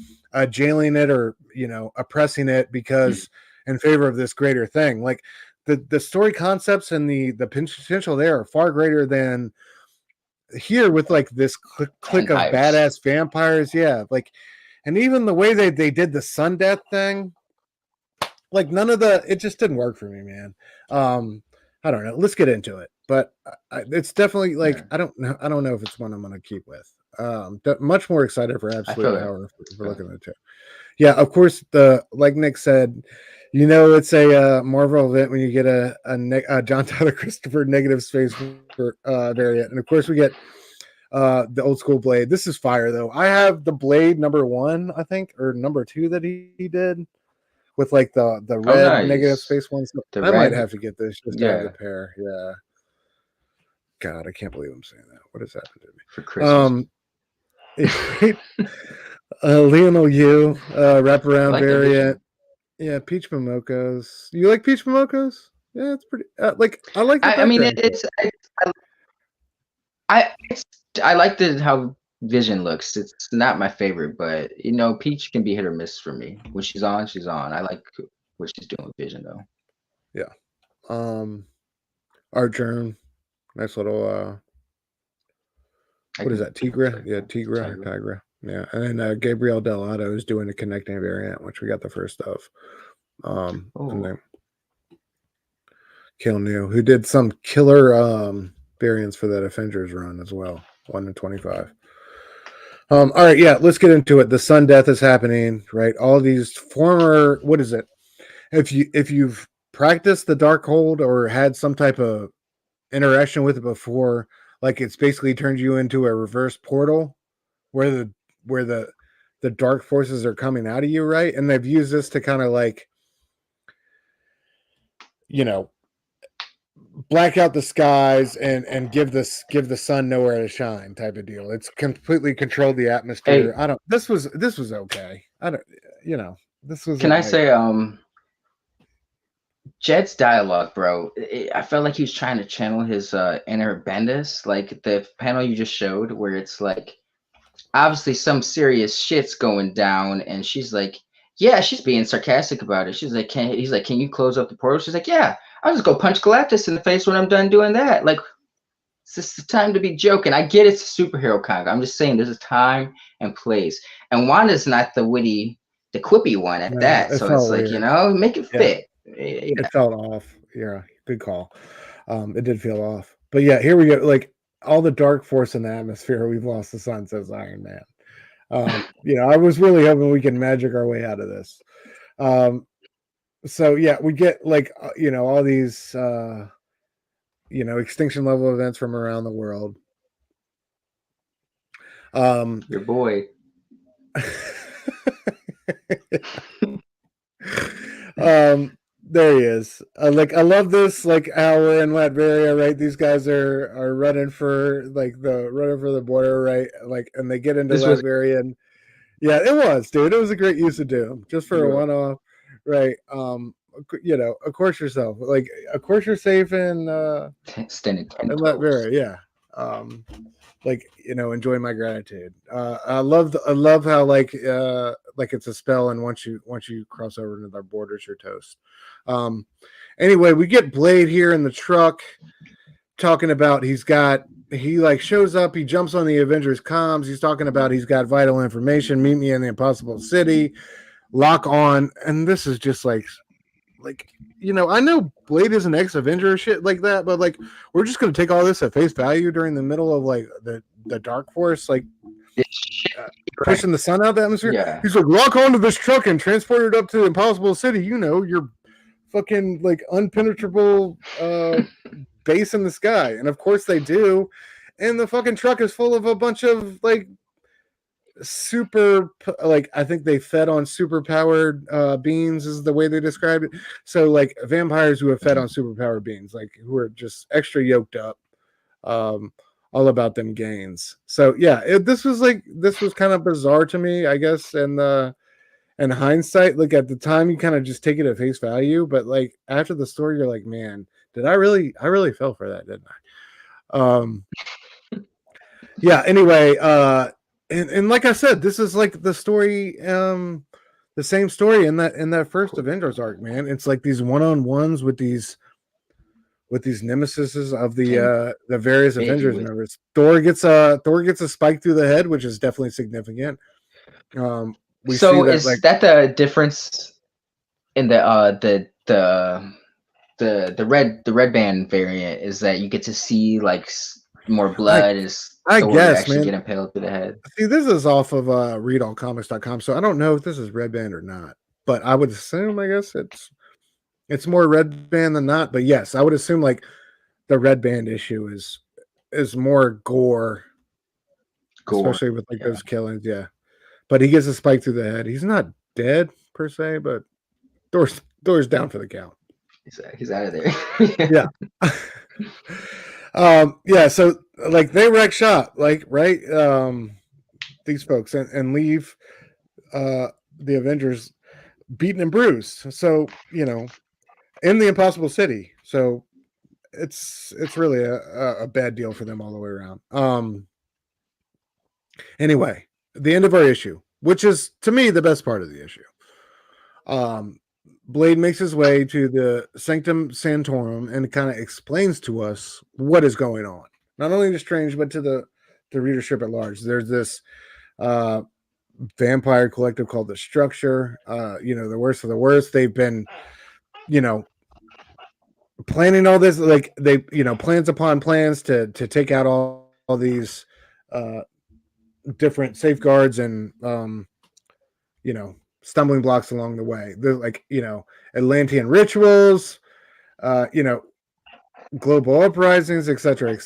jailing it, or oppressing it because in favor of this greater thing. Like the story concepts and the potential there are far greater than here with like this clique of badass vampires. Yeah, like, and even the way they did the sun death thing, like it just didn't work for me, man. I don't know. Let's get into it, but it's definitely like I don't know if it's one I'm going to keep with. Much more excited for Absolute Power if we're looking at it. Yeah, of course. Like Nick said, it's a Marvel event when you get a John Tyler Christopher negative space variant, and of course we get the old school Blade. This is fire though. I have the Blade #1, I think, or #2 that he did, with like the red negative space ones. I might have to get this just to have the pair. Yeah. God, I can't believe I'm saying that. What has happened to me? For Christmas. Lionel Yu, wraparound variant. Yeah, Peach Momokos. You like Peach Momokos? Yeah, it's pretty. I like. I mean, I like how Vision looks. It's not my favorite, but Peach can be hit or miss for me. When she's on, she's on. I like what she's doing with Vision though. Yeah. Art Germ. Nice little what is that? Tigra? Yeah, Tigra. Yeah. And then Gabriel Delato is doing a connecting variant, which we got the first of. And then Kill New, who did some killer variants for that Avengers run as well. 1 in 25. All right, yeah, let's get into it. The sun death is happening, right? All these former, what is it? If you've practiced the Darkhold or had some type of interaction with it before, like it's basically turned you into a reverse portal where the dark forces are coming out of you, right? And they've used this to kind of like, black out the skies and give the sun nowhere to shine type of deal. It's completely controlled the atmosphere. This was okay. This was. Can I say, Jed's dialogue, bro, I felt like he was trying to channel his inner Bendis, like the panel you just showed, where it's like obviously some serious shit's going down, and she's like, yeah, she's being sarcastic about it. She's like, he's like, can you close up the portal? She's like, yeah, I'll just go punch Galactus in the face when I'm done doing that. Like, it's just the time to be joking. I get it's a superhero comic. I'm just saying there's a time and place. And Wanda's not the quippy one at that. So it's like, make it fit. It felt off. Yeah, good call. It did feel off. But yeah, here we go. Like all the dark force in the atmosphere, we've lost the sun, says Iron Man. I was really hoping we can magic our way out of this. So yeah, we get like all these extinction level events from around the world. Your boy. There he is. I love this, like how we're in Latveria, right? These guys are running for the border, right? Like, and they get into Latveria, and yeah, it was, dude. It was a great use of Doom, just for a one-off, right? Of course you're safe. Like, of course you're safe in Latveria, yeah. Enjoy my gratitude. I love how like it's a spell, and once you cross over into their borders, you're toast. Anyway, we get Blade here in the truck talking about he shows up, he jumps on the Avengers comms, he's talking about he's got vital information, meet me in the Impossible City, lock on, and this is just like like, you know, I know Blade is an ex-Avenger or shit like that, but like, we're just gonna take all this at face value during the middle of like the Dark Force, like pushing the sun out the atmosphere. Yeah. He's like, lock onto this truck and transport it up to the Impossible City. You know, your fucking like unpenetrable base in the sky, and of course they do. And the fucking truck is full of a bunch of like super, like I think they fed on super powered beings is the way they described it. So like vampires who have fed on super powered beings, like who are just extra yoked up, all about them gains. So yeah, this was kind of bizarre to me, I guess. And in hindsight, like at the time you kind of just take it at face value, but like after the story, you're like, man, I really fell for that, didn't I? Yeah, anyway, and like I said, this is like the story, the same story in that first Avengers arc, man. It's like these one-on-ones with these nemesis of the various Avengers members. Thor gets a spike through the head, which is definitely significant. We so see that, is like, that the difference in the red band variant is that you get to see like more blood I Thor guess, actually man. get impaled through the head. See, this is off of readallcomics.com, so I don't know if this is red band or not, but I would assume, I guess it's more red band than not. But yes, I would assume like the red band issue is more gore, especially with like those killings. Yeah, but he gets a spike through the head. He's not dead per se, but Thor's down for the count. He's out of there. Yeah. Yeah, so like they wreck shop, like, right, these folks and leave the Avengers beaten and bruised. So, you know, in the Impossible City. So it's really a bad deal for them all the way around. Anyway, the end of our issue, which is to me the best part of the issue. Blade makes his way to the Sanctum Sanctorum and kind of explains to us what is going on. Not only to Strange, but to the readership at large. There's this vampire collective called the Structure. You know, the worst of the worst. They've been, you know, planning all this, like they, you know, plans upon plans to take out all these different safeguards and you know, stumbling blocks along the way. They're like, you know, Atlantean rituals, you know, global uprisings, etc.,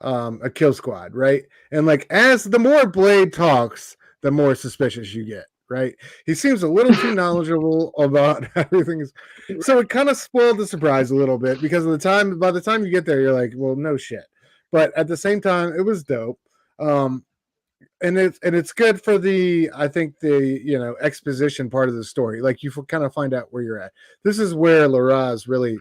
a kill squad, right? And like as the more Blade talks, the more suspicious you get, right? He seems a little too knowledgeable about everything. So it kind of spoiled the surprise a little bit because by the time you get there, you're like, well, no shit. But at the same time, it was dope. And it's good for I think the, you know, exposition part of the story. Like you kind of find out where you're at. This is where Larraz really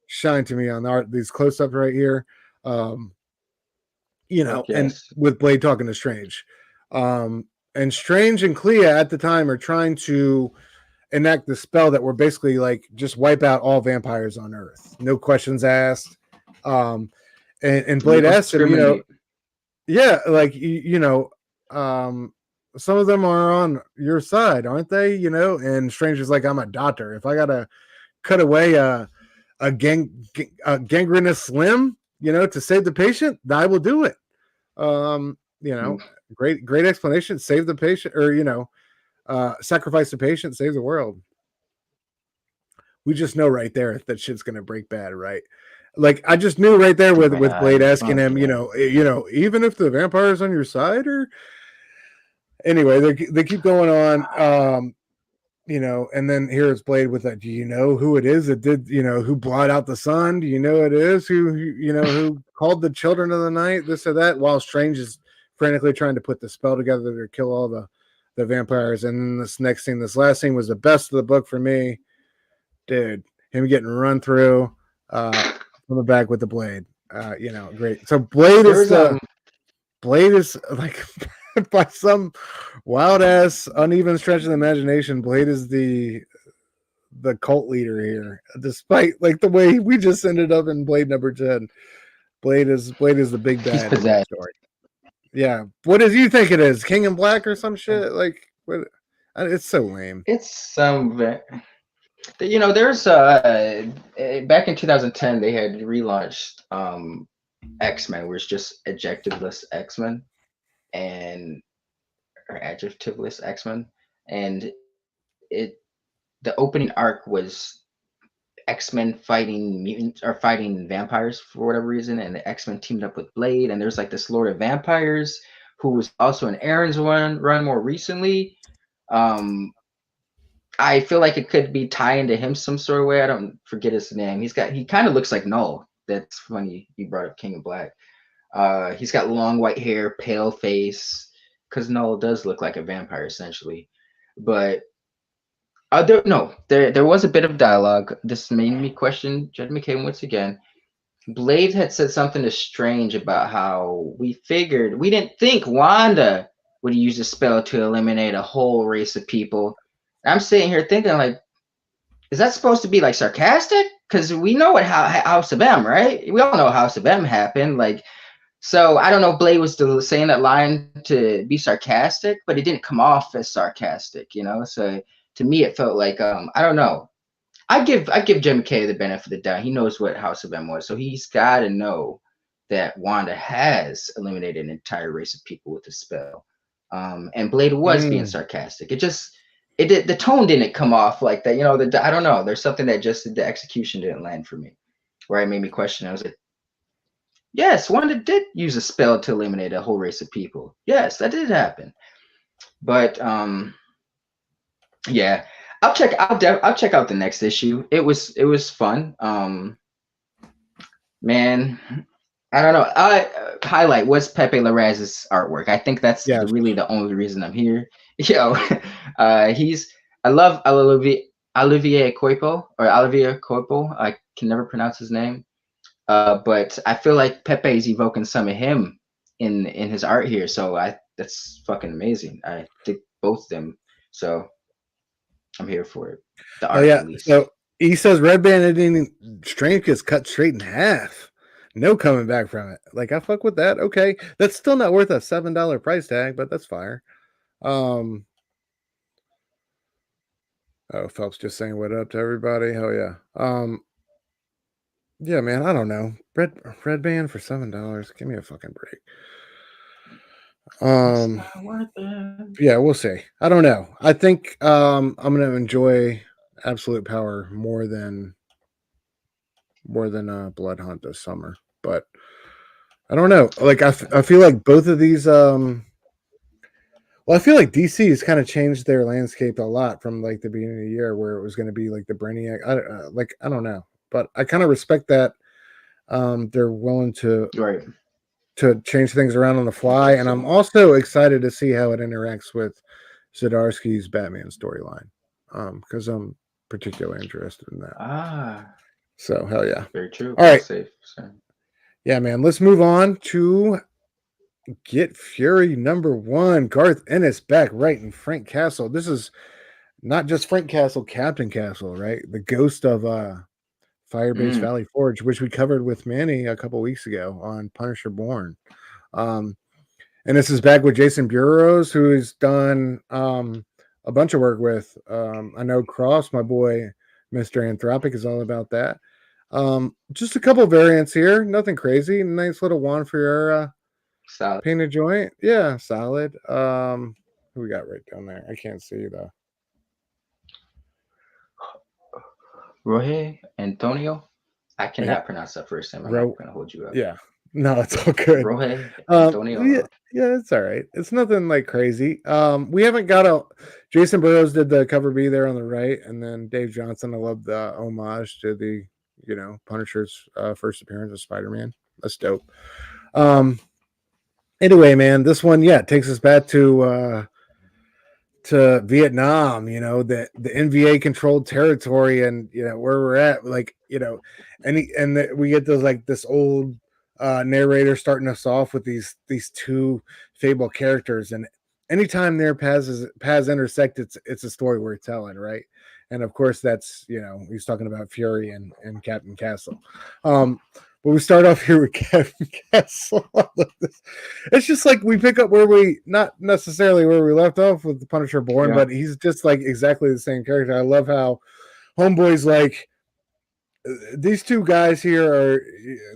shined to me on these close-ups right here. You know, and with Blade talking to Strange. And Strange and Clea at the time are trying to enact the spell that will basically like just wipe out all vampires on Earth. No questions asked. And Blade asked him, you know, yeah, like, you know, some of them are on your side, aren't they? You know, and Strange is like, I'm a doctor. If I gotta cut away a gangrenous limb, you know, to save the patient, I will do it. You know, great explanation. Save the patient, or, you know, sacrifice the patient, save the world. We just know right there that shit's gonna break bad, right? Like I just knew right there with Blade asking him, you know, even if the vampire's on your side, or anyway, they keep going on, you know, and then here's Blade with that. Do you know who it is that did, you know, who blotted out the sun? Do you know it is who you know, who called the children of the night, this or that, while Strange is frantically trying to put the spell together to kill all the vampires. And then this last scene was the best of the book for me, dude. Him getting run through from the back with the blade. You know, great. So Blade is like by some wild ass uneven stretch of the imagination, Blade is the cult leader here, despite like the way we just ended up in Blade number 10. Blade is the big bad in that story. Yeah. What does you think it is? King in Black or some shit? Like what? It's so lame. It's some There's back in 2010 they had relaunched X-Men, where it's just adjectiveless X-Men and or adjectiveless X-Men, and the opening arc was X-Men fighting mutants or fighting vampires for whatever reason, and the X-Men teamed up with Blade, and there's like this Lord of Vampires who was also in Aaron's run more recently. I feel like it could be tying to him some sort of way. I don't forget his name. He kind of looks like Null. That's funny you brought up King of Black. He's got long white hair, pale face, because Null does look like a vampire essentially. But there was a bit of dialogue. This made me question Jed McKay once again. Blade had said something strange about how we didn't think Wanda would use a spell to eliminate a whole race of people. I'm sitting here thinking, like, is that supposed to be like sarcastic? Because we know what House of M, right? We all know House of M happened. Like, so I don't know if Blade was still saying that line to be sarcastic, but it didn't come off as sarcastic, So to me, it felt like I don't know. I give Jim Kay the benefit of the doubt. He knows what House of M was, so he's got to know that Wanda has eliminated an entire race of people with a spell. And Blade was being sarcastic. The tone didn't come off like that. I don't know. There's something that just the execution didn't land for me, where it made me question. I was like, yes, Wanda did use a spell to eliminate a whole race of people. Yes, that did happen. But yeah, I'll check out the next issue. It was fun. Man, I don't know. Highlight was Pepe Larraz's artwork. I think that's really the only reason I'm here. I love Olivier Coipel. I can never pronounce his name. But I feel like Pepe is evoking some of him in his art here. So that's fucking amazing. I think both of them. So I'm here for it. The art, at least. So he says Red Bandit strength gets cut straight in half. No coming back from it. Like, I fuck with that. Okay. That's still not worth a $7 price tag, but that's fire. Oh, Phelps just saying what up to everybody. Hell yeah. Yeah, man, I don't know. Red Band for $7. Give me a fucking break. Yeah, we'll see. I don't know. I think I'm gonna enjoy Absolute Power more than Blood Hunt this summer. But I don't know. Like I feel like both of these I feel like DC has kind of changed their landscape a lot from like the beginning of the year, where it was going to be like the Brainiac. I don't know, but I kind of respect that they're willing to change things around on the fly, and I'm also excited to see how it interacts with Zdarsky's Batman storyline, because I'm particularly interested in that. So hell yeah, very true. All right, safe. Yeah, man. Let's move on to Get Fury #1. Garth Ennis back writing Frank Castle. This is not just Frank Castle, Captain Castle, right? The ghost of Firebase Valley Forge, which we covered with Manny a couple weeks ago on Punisher Born. And this is back with Jason Burrows, who's done a bunch of work with. I know Cross, my boy, Mr. Anthropic, is all about that. Just a couple variants here, nothing crazy. Nice little Juan Ferreira painted joint. Yeah, solid. Who we got right down there? I can't see though. Roge Antonio. I cannot pronounce that first name. I'm not gonna hold you up. Yeah. No, it's all good. Roge Antonio. Yeah, it's all right. It's nothing like crazy. We haven't got Jason Burrows did the cover B there on the right, and then Dave Johnson. I love the homage to the Punisher's first appearance of Spider-Man. That's dope. Anyway, man, this one takes us back to Vietnam, the NVA controlled territory, and where we're at, like, we get those like this old narrator starting us off with these two Fable characters, and anytime their paths intersect, it's a story worth telling, right? And of course that's he's talking about Fury and Captain Castle. But we start off here with Captain Castle. It's just like we pick up where not necessarily where we left off with the Punisher Born, but he's just like exactly the same character. I love how Homeboy's like, these two guys here are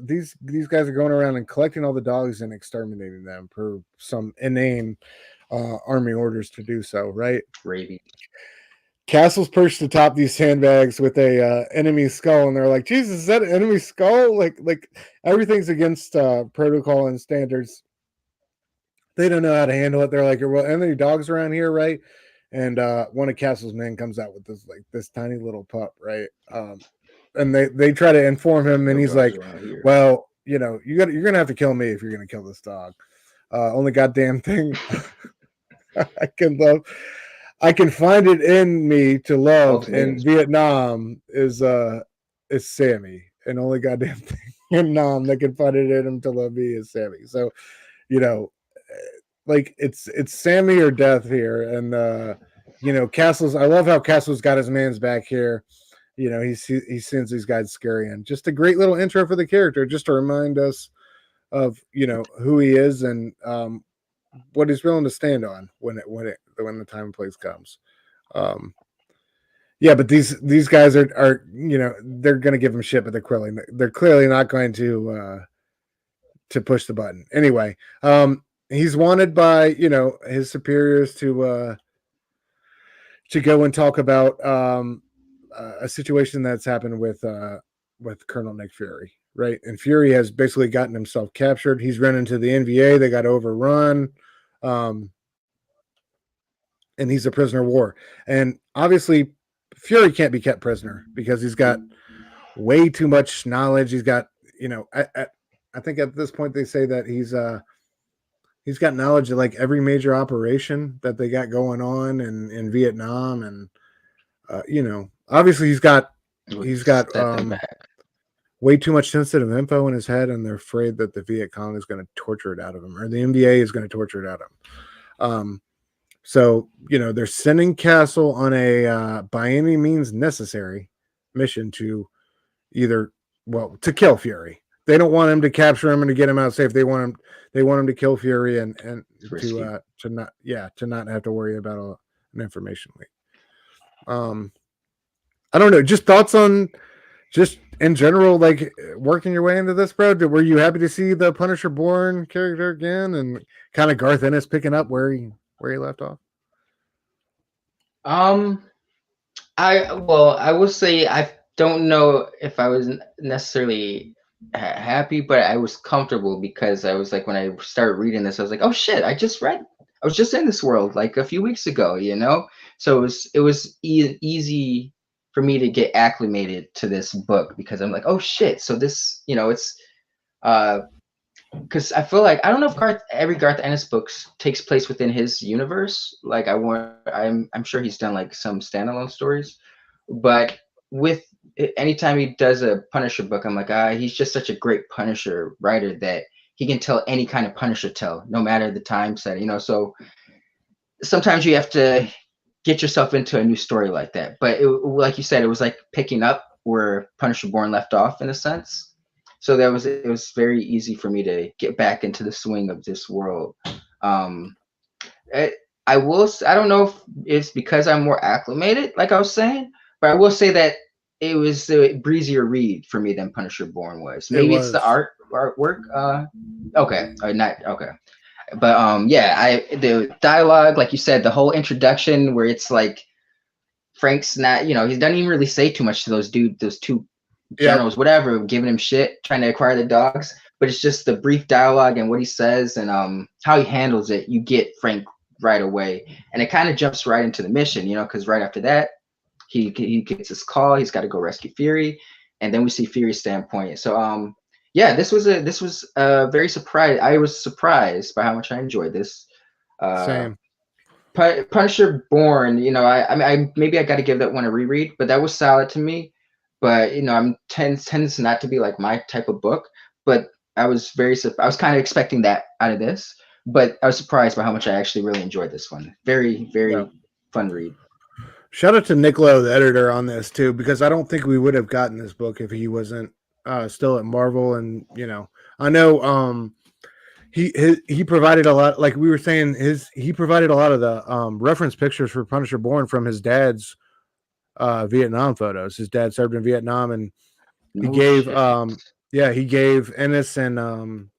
these guys are going around and collecting all the dogs and exterminating them per some inane army orders to do so, right? Rabies. Castle's perched atop these sandbags with a enemy skull, and they're like, Jesus, is that an enemy skull? Like everything's against protocol and standards. They don't know how to handle it. They're like, well, any dogs around here, right? And one of Castle's men comes out with this tiny little pup, right? And they try to inform him, and he's like, well, you're gonna have to kill me if you're gonna kill this dog. Only goddamn thing I can find it in me to love in Vietnam is Sammy, and only goddamn thing in Nam that can find it in him to love me is Sammy. So, like it's Sammy or death here, and Castle's. I love how Castle's got his man's back here. He sends these guys scary, and just a great little intro for the character, just to remind us of who he is and what he's willing to stand on when the time and place comes. But these guys are they're going to give him shit, but they're clearly not going to push the button anyway. He's wanted by his superiors to go and talk about a situation that's happened with Colonel Nick Fury, right? And Fury has basically gotten himself captured. He's run into the NVA. They got overrun. And he's a prisoner of war. And obviously Fury can't be kept prisoner because he's got way too much knowledge. He's got, I think at this point they say that he's got knowledge of like every major operation that they got going on in Vietnam. And, obviously he's got way too much sensitive info in his head, and they're afraid that the Viet Cong is going to torture it out of him, or the NBA is going to torture it out of him. So, they're sending Castle on a by any means necessary mission to to kill Fury. They don't want him to capture him and to get him out safe. They want him to kill Fury and to not have to worry about an information leak. I don't know. Just thoughts on just in general, like working your way into this, bro. Were you happy to see the Punisher Born character again, and kind of Garth Ennis picking up where he left off? I will say I don't know if I was necessarily happy, but I was comfortable because I was like, when I started reading this, I was like, oh shit, I was just in this world like a few weeks ago, so it was easy for me to get acclimated to this book because I'm like, oh shit, so this, it's because I feel like I don't know if every Garth Ennis books takes place within his universe. Like I'm sure he's done like some standalone stories, but with anytime he does a Punisher book, I'm like, he's just such a great Punisher writer that he can tell any kind of Punisher tale, no matter the time set, So sometimes you have to get yourself into a new story like that. But like you said, it was like picking up where Punisher Born left off in a sense. So it was very easy for me to get back into the swing of this world. I don't know if it's because I'm more acclimated, like I was saying, but I will say that it was a breezier read for me than Punisher Born was. Maybe it's the artwork. Okay, or not okay. But the dialogue, like you said, the whole introduction where it's like Frank's not, he doesn't even really say too much to those two generals, whatever, giving him shit, trying to acquire the dogs. But it's just the brief dialogue and what he says and how he handles it. You get Frank right away, and it kind of jumps right into the mission, because right after that, he gets his call. He's got to go rescue Fury, and then we see Fury's standpoint. So this was very surprised. I was surprised by how much I enjoyed this. Same. Punisher Born, I maybe I got to give that one a reread, but that was solid to me. But I'm tends not to be like my type of book. But I was kind of expecting that out of this, but I was surprised by how much I actually really enjoyed this one. Very, very fun read. Shout out to Nick Lowe, the editor, on this too, because I don't think we would have gotten this book if he wasn't still at Marvel. And I know he provided a lot, like we were saying, he provided a lot of the reference pictures for Punisher Born from his dad's Vietnam photos. His dad served in Vietnam, and he No gave shit. he gave Ennis and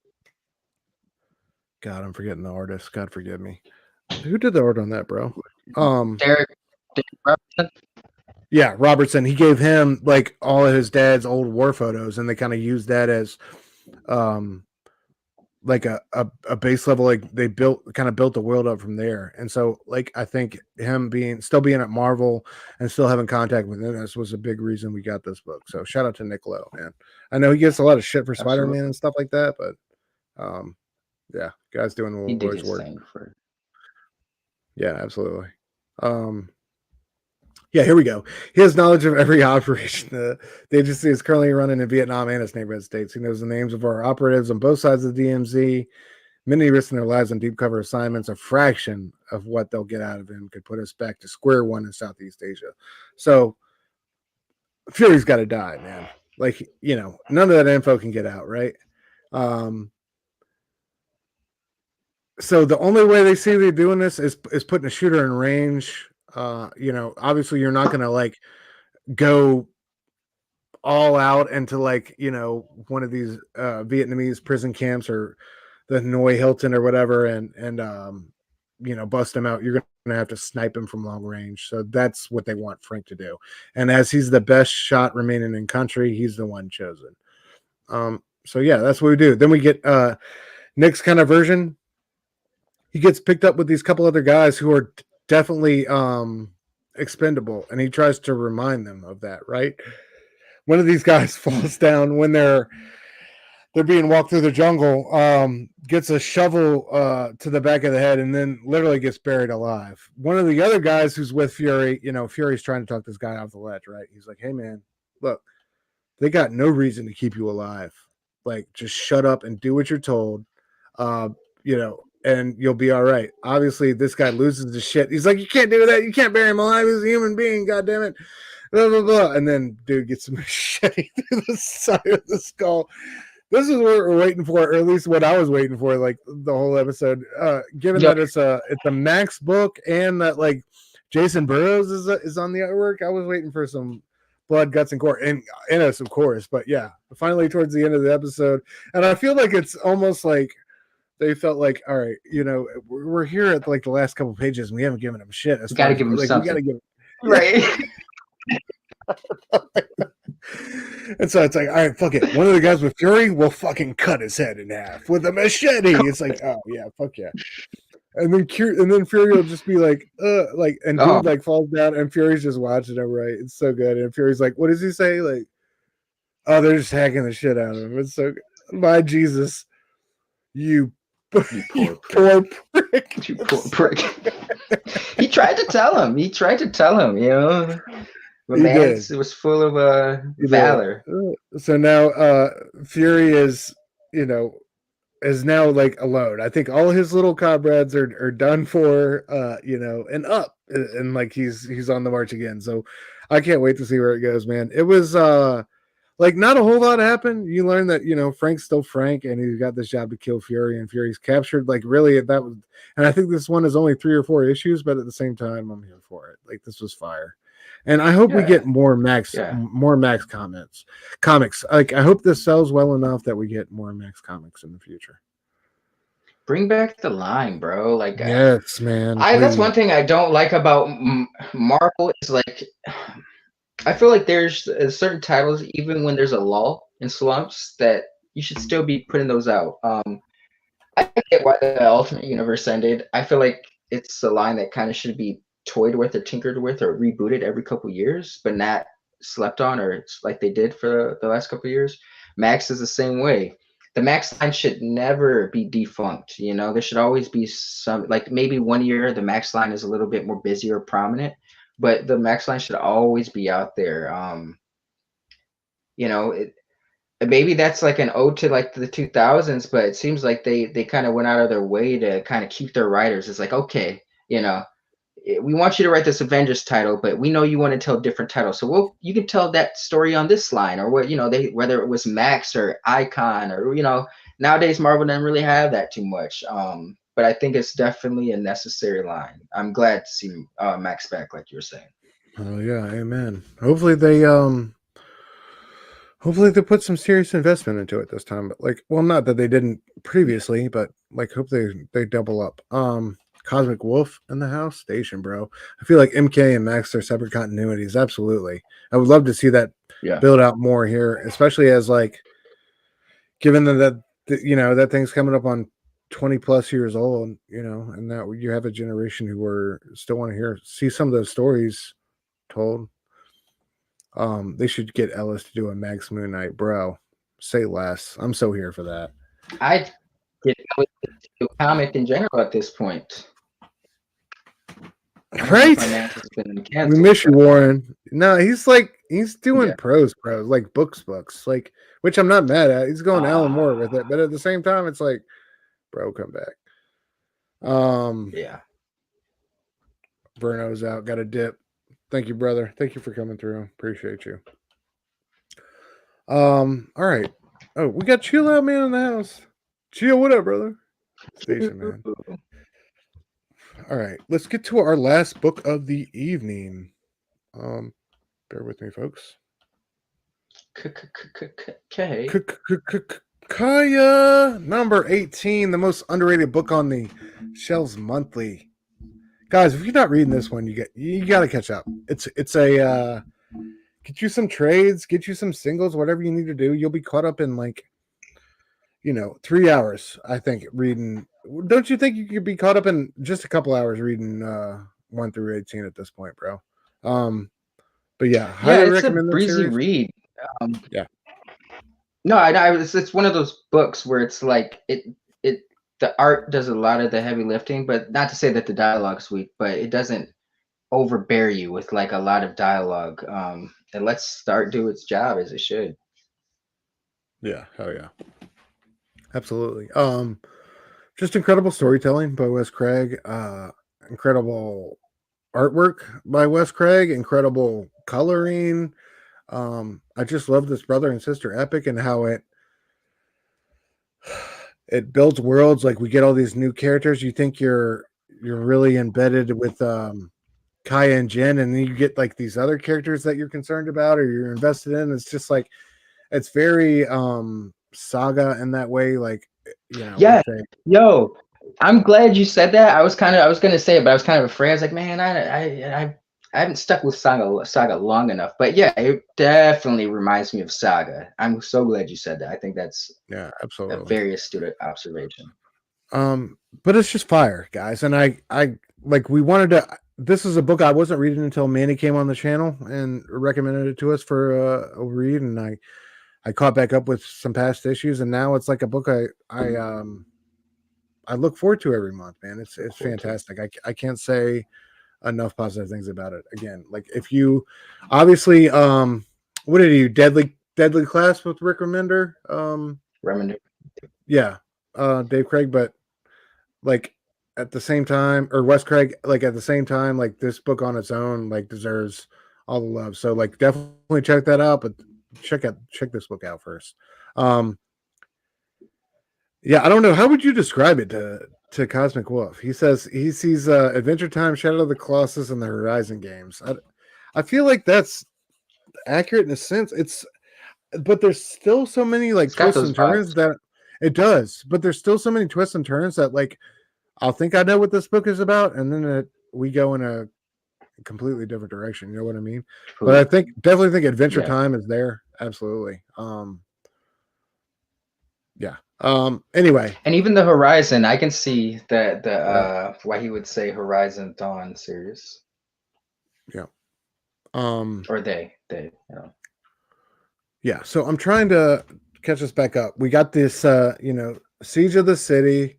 God, I'm forgetting the artist. God forgive me. Who did the art on that, bro? Derek Robertson? Yeah, Robertson. He gave him like all of his dad's old war photos, and they kind of used that as like a base level. Like they built the world up from there. And so like I think him still being at Marvel and still having contact with Ennis was a big reason we got this book. So shout out to Nick Lowe, man. I know he gets a lot of shit for Spider-Man and stuff like that, but yeah, guys doing the Lord's work. Yeah, absolutely. Yeah, here we go. He has knowledge of every operation the agency is currently running in Vietnam and its neighborhood states. He knows the names of our operatives on both sides of the DMZ. Many risking their lives on deep cover assignments. A fraction of what they'll get out of him could put us back to square one in Southeast Asia. So Fury's got to die, man. Like, none of that info can get out, right? So the only way they see they're doing this is putting a shooter in range. Obviously you're not going to like go all out into like, one of these Vietnamese prison camps or the Hanoi Hilton or whatever and bust him out. You're going to have to snipe him from long range. So that's what they want Frank to do. And as he's the best shot remaining in country, he's the one chosen. So yeah, that's what we do. Then we get Nick's kind of version. He gets picked up with these couple other guys who are definitely expendable, and he tries to remind them of that, right? One of these guys falls down when they're being walked through the jungle, gets a shovel to the back of the head, and then literally gets buried alive. One of the other guys who's with Fury, Fury's trying to talk this guy off the ledge, right? He's like, hey, man, look, they got no reason to keep you alive. Like, just shut up and do what you're told, and you'll be all right. Obviously, this guy loses his shit. He's like, you can't do that. You can't bury him alive. He's a human being. God damn it. Blah, blah, blah. And then dude gets a machete through the side of the skull. This is what we're waiting for, or at least what I was waiting for, like the whole episode. Given that it's a Max book and that like Jason Burroughs is on the artwork, I was waiting for some blood, guts, and gore, and Ennis, of course. But yeah, finally towards the end of the episode, and I feel like it's almost like they felt like, all right, we're here at like the last couple pages, and we haven't given him shit. We got to give him something. We got to give him right. And so it's like, all right, fuck it. One of the guys with Fury will fucking cut his head in half with a machete. It's like, oh yeah, fuck yeah. And then Fury will just be like, and dude like falls down, and Fury's just watching him. Right, it's so good. And Fury's like, what does he say? Like, oh, they're just hacking the shit out of him. It's so good. My Jesus, you poor prick. You poor prick. He tried to tell him. But man, it was full of valor. So now Fury is now like alone. I think all his little comrades are done for, and up, and like he's on the march again. So I can't wait to see where it goes, man. It was like not a whole lot happened. You learn that Frank's still Frank, and he's got this job to kill Fury, and Fury's captured. Like really, that was, and I think this one is only 3 or 4 issues, but at the same time, I'm here for it. Like this was fire. And I hope we get more Max comics. Like I hope this sells well enough that we get more Max comics in the future. Bring back the line, bro. Like yes, man. That's one thing I don't like about Marvel is like I feel like there's certain titles, even when there's a lull in slumps, that you should still be putting those out. I get why the Ultimate Universe ended. I feel like it's a line that kind of should be toyed with or tinkered with or rebooted every couple years, but not slept on or it's like they did for the last couple years. Max is the same way. The Max line should never be defunct. There should always be some, like maybe one year the Max line is a little bit more busy or prominent, but the Max line should always be out there. Maybe that's like an ode to like the 2000s, but it seems like they kind of went out of their way to kind of keep their writers. It's like, okay, we want you to write this Avengers title, but we know you want to tell different titles. So you can tell that story on this line, or what, whether it was Max or Icon, or, nowadays Marvel doesn't really have that too much. But I think it's definitely a necessary line. I'm glad to see Max back, like you were saying. Oh yeah, amen. Hopefully they put some serious investment into it this time. But like, well, not that they didn't previously, but like, hope they double up. Cosmic Wolf in the house station, bro. I feel like MK and Max are separate continuities. Absolutely, I would love to see that Yeah. build out more here, especially as like, given that that thing's coming up on 20 plus years old, and that you have a generation who are still want to see some of those stories told. They should get Ellis to do a Max Moon Knight, bro. Say less. I'm so here for that. I'd get a comic in general at this point. Right? Been We miss you, Warren. No, he's doing prose, like books, like, which I'm not mad at. He's going Alan Moore with it, but at the same time, it's like, bro, come back. Yeah. Verno's out. Got a dip. Thank you, brother. Thank you for coming through. Appreciate you. All right. Oh, we got Chill Out Man in the house. Chill, what up, brother? Station man. All right, let's get to our last book of the evening. Bear with me, folks. Kaya, number 18, the most underrated book on the Shelves Monthly. Guys, if you're not reading this one, you got to catch up. It's a get you some trades, get you some singles, whatever you need to do. You'll be caught up in 3 hours, I think, reading. Don't you think you could be caught up in just a couple hours reading 1 through 18 at this point, bro? But yeah, highly recommend a breezy read. Yeah. No, it's one of those books where it's like the art does a lot of the heavy lifting, but not to say that the dialogue's weak, but it doesn't overbear you with like a lot of dialogue. It lets start do its job as it should. Yeah, hell yeah. Absolutely. Just incredible storytelling by Wes Craig. Incredible artwork by Wes Craig. Incredible coloring. I just love this brother and sister epic and how it builds worlds. Like, we get all these new characters. You think you're really embedded with Kaya and Jen, and then you get like these other characters that you're concerned about or you're invested in. It's just like, it's very Saga in that way. Like, yeah. Yo, I'm glad you said that. I was gonna say it, but I was kind of afraid. I was like, man, I haven't stuck with Saga long enough. But yeah, it definitely reminds me of Saga. I'm so glad you said that. I think that's absolutely a very astute observation. But it's just fire, guys. And I like, we wanted to. This is a book I wasn't reading until Manny came on the channel and recommended it to us for a read, and I caught back up with some past issues, and now it's like a book I look forward to every month, man. It's fantastic. I can't say enough positive things about it. Again, like, if you obviously what did you Deadly Class with Rick Remender? Remender. Yeah, Dave Craig, but like at the same time, or Wes Craig, like at the same time, like this book on its own like deserves all the love. So like definitely check that out, but check this book out first. Yeah, I don't know. How would you describe it to Cosmic Wolf? He says he sees Adventure Time, Shadow of the Colossus, and the Horizon games. I feel like that's accurate in a sense. But there's still so many like twists and turns that it does. But there's still so many twists and turns that like I'll think I know what this book is about, and then we go in a completely different direction. You know what I mean? Cool. But I definitely think Adventure Time is there. Absolutely. Yeah. Anyway, and even the Horizon, I can see that why he would say Horizon Dawn series. Yeah. Or they. Yeah. So I'm trying to catch us back up. We got this Siege of the City.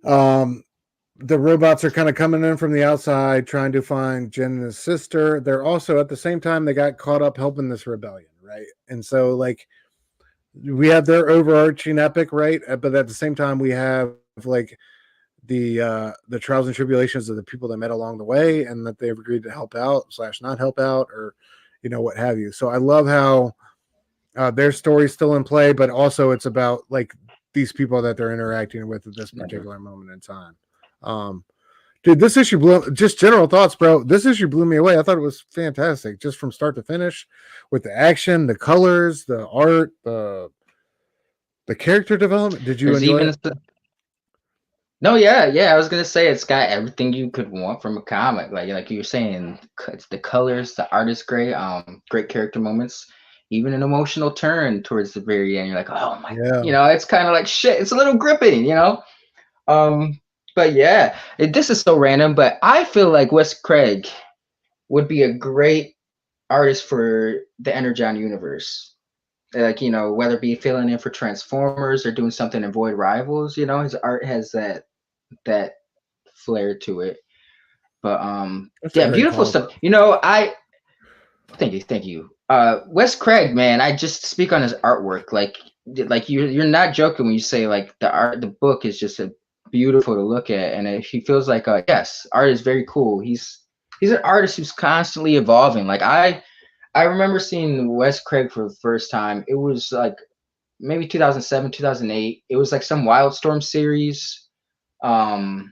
The robots are kind of coming in from the outside, trying to find Jen and his sister. They're also at the same time, they got caught up helping this rebellion, right? And so like we have their overarching epic, right? But at the same time, we have like the trials and tribulations of the people that met along the way, and that they've agreed to help out / not help out, or what have you. So I love how their story's still in play, but also it's about like these people that they're interacting with at this particular moment in time. Dude, this issue blew. Just general thoughts, bro. This issue blew me away. I thought it was fantastic, just from start to finish, with the action, the colors, the art, the character development. Did you There's enjoy even it? no, yeah. I was gonna say it's got everything you could want from a comic. Like you were saying, it's the colors, the art is great. Great character moments, even an emotional turn towards the very end. You're like, oh my, Yeah, it's kind of like shit. It's a little gripping, But yeah, this is so random. But I feel like Wes Craig would be a great artist for the Energon universe. Like, whether it be filling in for Transformers or doing something in Void Rivals, his art has that flair to it. But that's a yeah, great beautiful call. stuff. I thank you. Wes Craig, man, I just speak on his artwork. Like you're not joking when you say like the book is just a beautiful to look at, and he feels like yes, art is very cool. He's an artist who's constantly evolving. Like I remember seeing Wes Craig for the first time. It was like maybe 2007, 2008. It was like some Wildstorm series. Wow.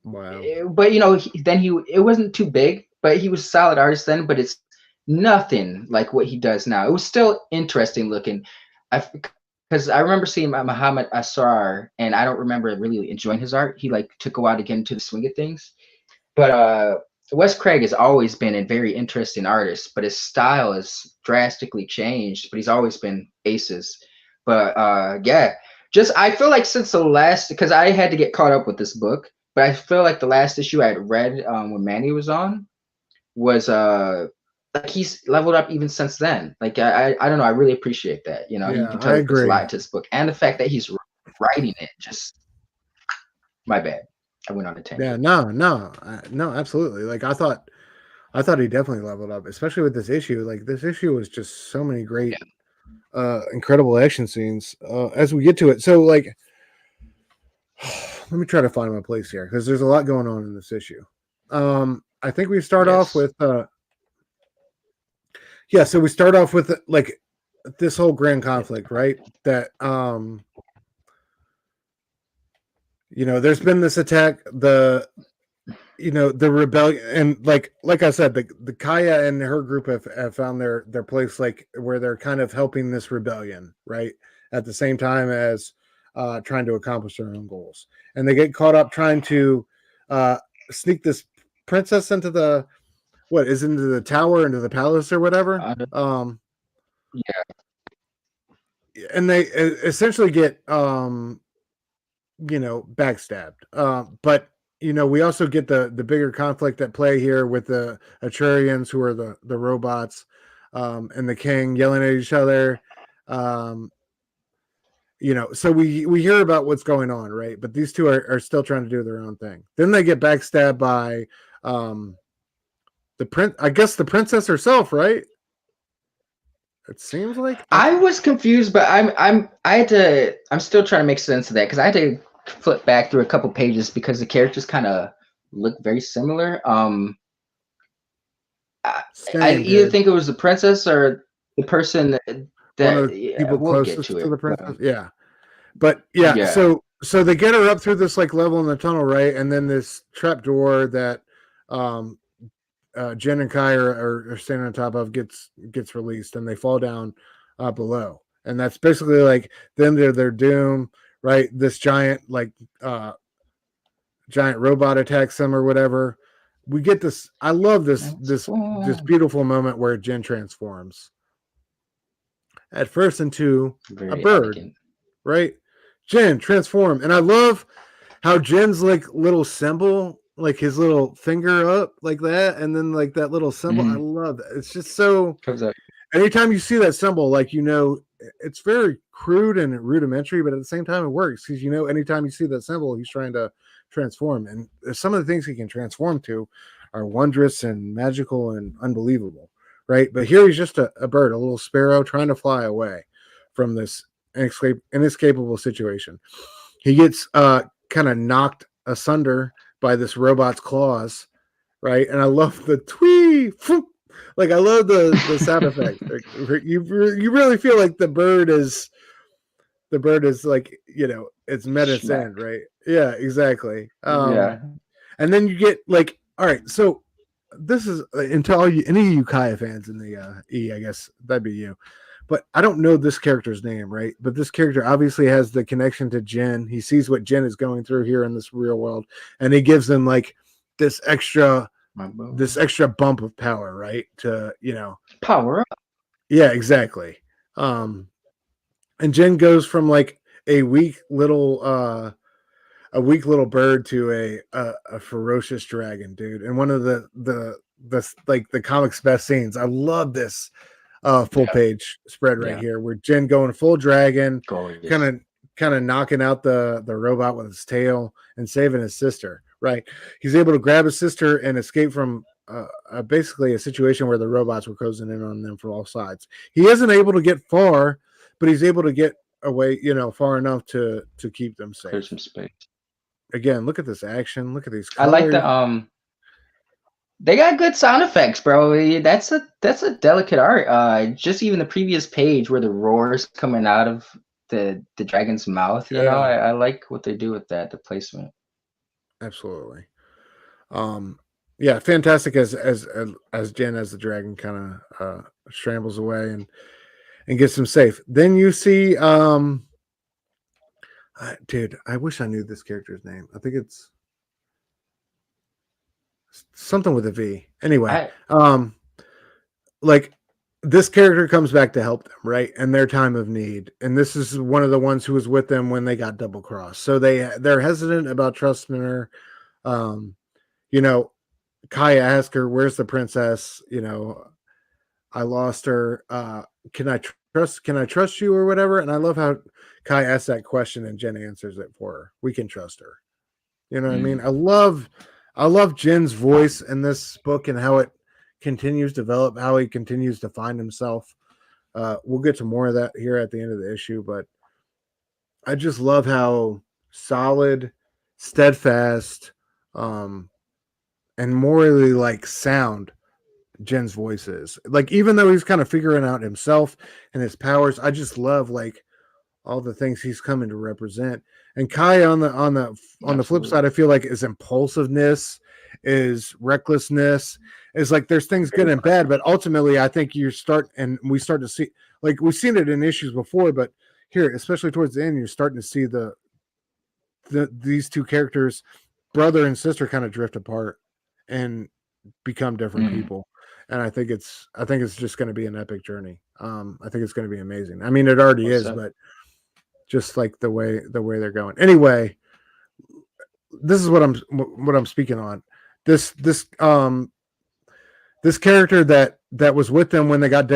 But it wasn't too big, but he was a solid artist then, but it's nothing like what he does now. It was still interesting looking. Because I remember seeing Muhammad Asrar, and I don't remember really enjoying his art. He like took a while to get into the swing of things. But Wes Craig has always been a very interesting artist, but his style has drastically changed, but he's always been aces. But yeah, just I feel like since the last, because I had to get caught up with this book, but I feel like the last issue I had read when Manny was on was like he's leveled up even since then. Like I don't know, I really appreciate that. You Yeah, can tell I he puts a agree. lot into this book, and the fact that he's writing it. Just my bad, I went on a tangent. Yeah, no, absolutely. Like I thought he definitely leveled up, especially with this issue. Like this issue was just so many great, incredible action scenes. As we get to it, so like, let me try to find my place here because there's a lot going on in this issue. I think we start off with, so we start off with like this whole grand conflict, right? That there's been this attack, the rebellion, and like I said, the Kaya and her group have found their place, like where they're kind of helping this rebellion, right? At the same time as trying to accomplish their own goals, and they get caught up trying to sneak this princess into the into the tower, into the palace or whatever. And they essentially get backstabbed. But we also get the bigger conflict at play here with the Achurians, who are the robots, and the king yelling at each other. So we hear about what's going on, right? But these two are still trying to do their own thing. Then they get backstabbed by the princess herself, right? It seems like I was confused, but I'm still trying to make sense of that because I had to flip back through a couple pages because the characters kind of look very similar. I either think it was the princess or the person that one of the people closest to the princess. Yeah. But Yeah. so they get her up through this like level in the tunnel, right? And then this trap door that Jen and Kai are standing on top of gets released, and they fall down below, and that's basically like then their doom, right? This giant giant robot attacks them or whatever. We get this. I love this beautiful moment where Jen transforms at first into a bird, elegant. Right? Jen transform, and I love how Jen's like little symbol, like his little finger up like that, and then like that little symbol. I love that. It's just so. Anytime you see that symbol, like it's very crude and rudimentary, but at the same time it works because anytime you see that symbol, he's trying to transform, and some of the things he can transform to are wondrous and magical and unbelievable, right? But here he's just a bird, a little sparrow trying to fly away from this inescapable situation. He gets kind of knocked asunder by this robot's claws, right? And I love the twee, like I love the sound effect. Like, you really feel like the bird is like it's met its end, right? Yeah, exactly. And then you get like, all right, so this is until any of you Kaya fans in the E, I guess that'd be you. But I don't know this character's name, right? But this character obviously has the connection to Jen. He sees what Jen is going through here in this real world, and he gives them like this extra bump of power, right? To Power up. yeah, exactly. And Jen goes from like a weak little bird to a ferocious dragon, dude. And one of the like the comic's best scenes. I love this full page spread right here where Jen going full dragon, kind of knocking out the robot with his tail and saving his sister. Right, he's able to grab his sister and escape from basically a situation where the robots were closing in on them from all sides. He isn't able to get far, but he's able to get away, far enough to keep them safe. There's some space. Again, look at this action. Look at these colors. I like the they got good sound effects, bro. That's a delicate art. Just even the previous page where the roars coming out of the dragon's mouth, you know, I like what they do with that, the placement. Absolutely. Yeah, fantastic as Jen as the dragon kind of scrambles away and gets him safe. Then you see dude, I wish I knew this character's name. I think it's something with a V. Anyway, like this character comes back to help them, right? In their time of need. And this is one of the ones who was with them when they got double crossed. So they're hesitant about trusting her. Kaya asked her, "Where's the princess? I lost her. Can I trust you or whatever?" And I love how Kai asks that question and Jen answers it for her. We can trust her. You know what I mean? I love Jen's voice in this book and how it continues to develop, how he continues to find himself. We'll get to more of that here at the end of the issue, but I just love how solid, steadfast, and morally like sound Jen's voice is. Like, even though he's kind of figuring out himself and his powers, I just love like all the things he's coming to represent. And Kai on the flip side, I feel like his impulsiveness, is recklessness, is like there's things good and bad, but ultimately I think we start to see, like we've seen it in issues before, but here, especially towards the end, you're starting to see these two characters, brother and sister, kind of drift apart and become different people. And I think it's just going to be an epic journey. I think it's going to be amazing. I mean, it already is, but just like the way they're going. Anyway, this is what I'm speaking on. This character that was with them when they got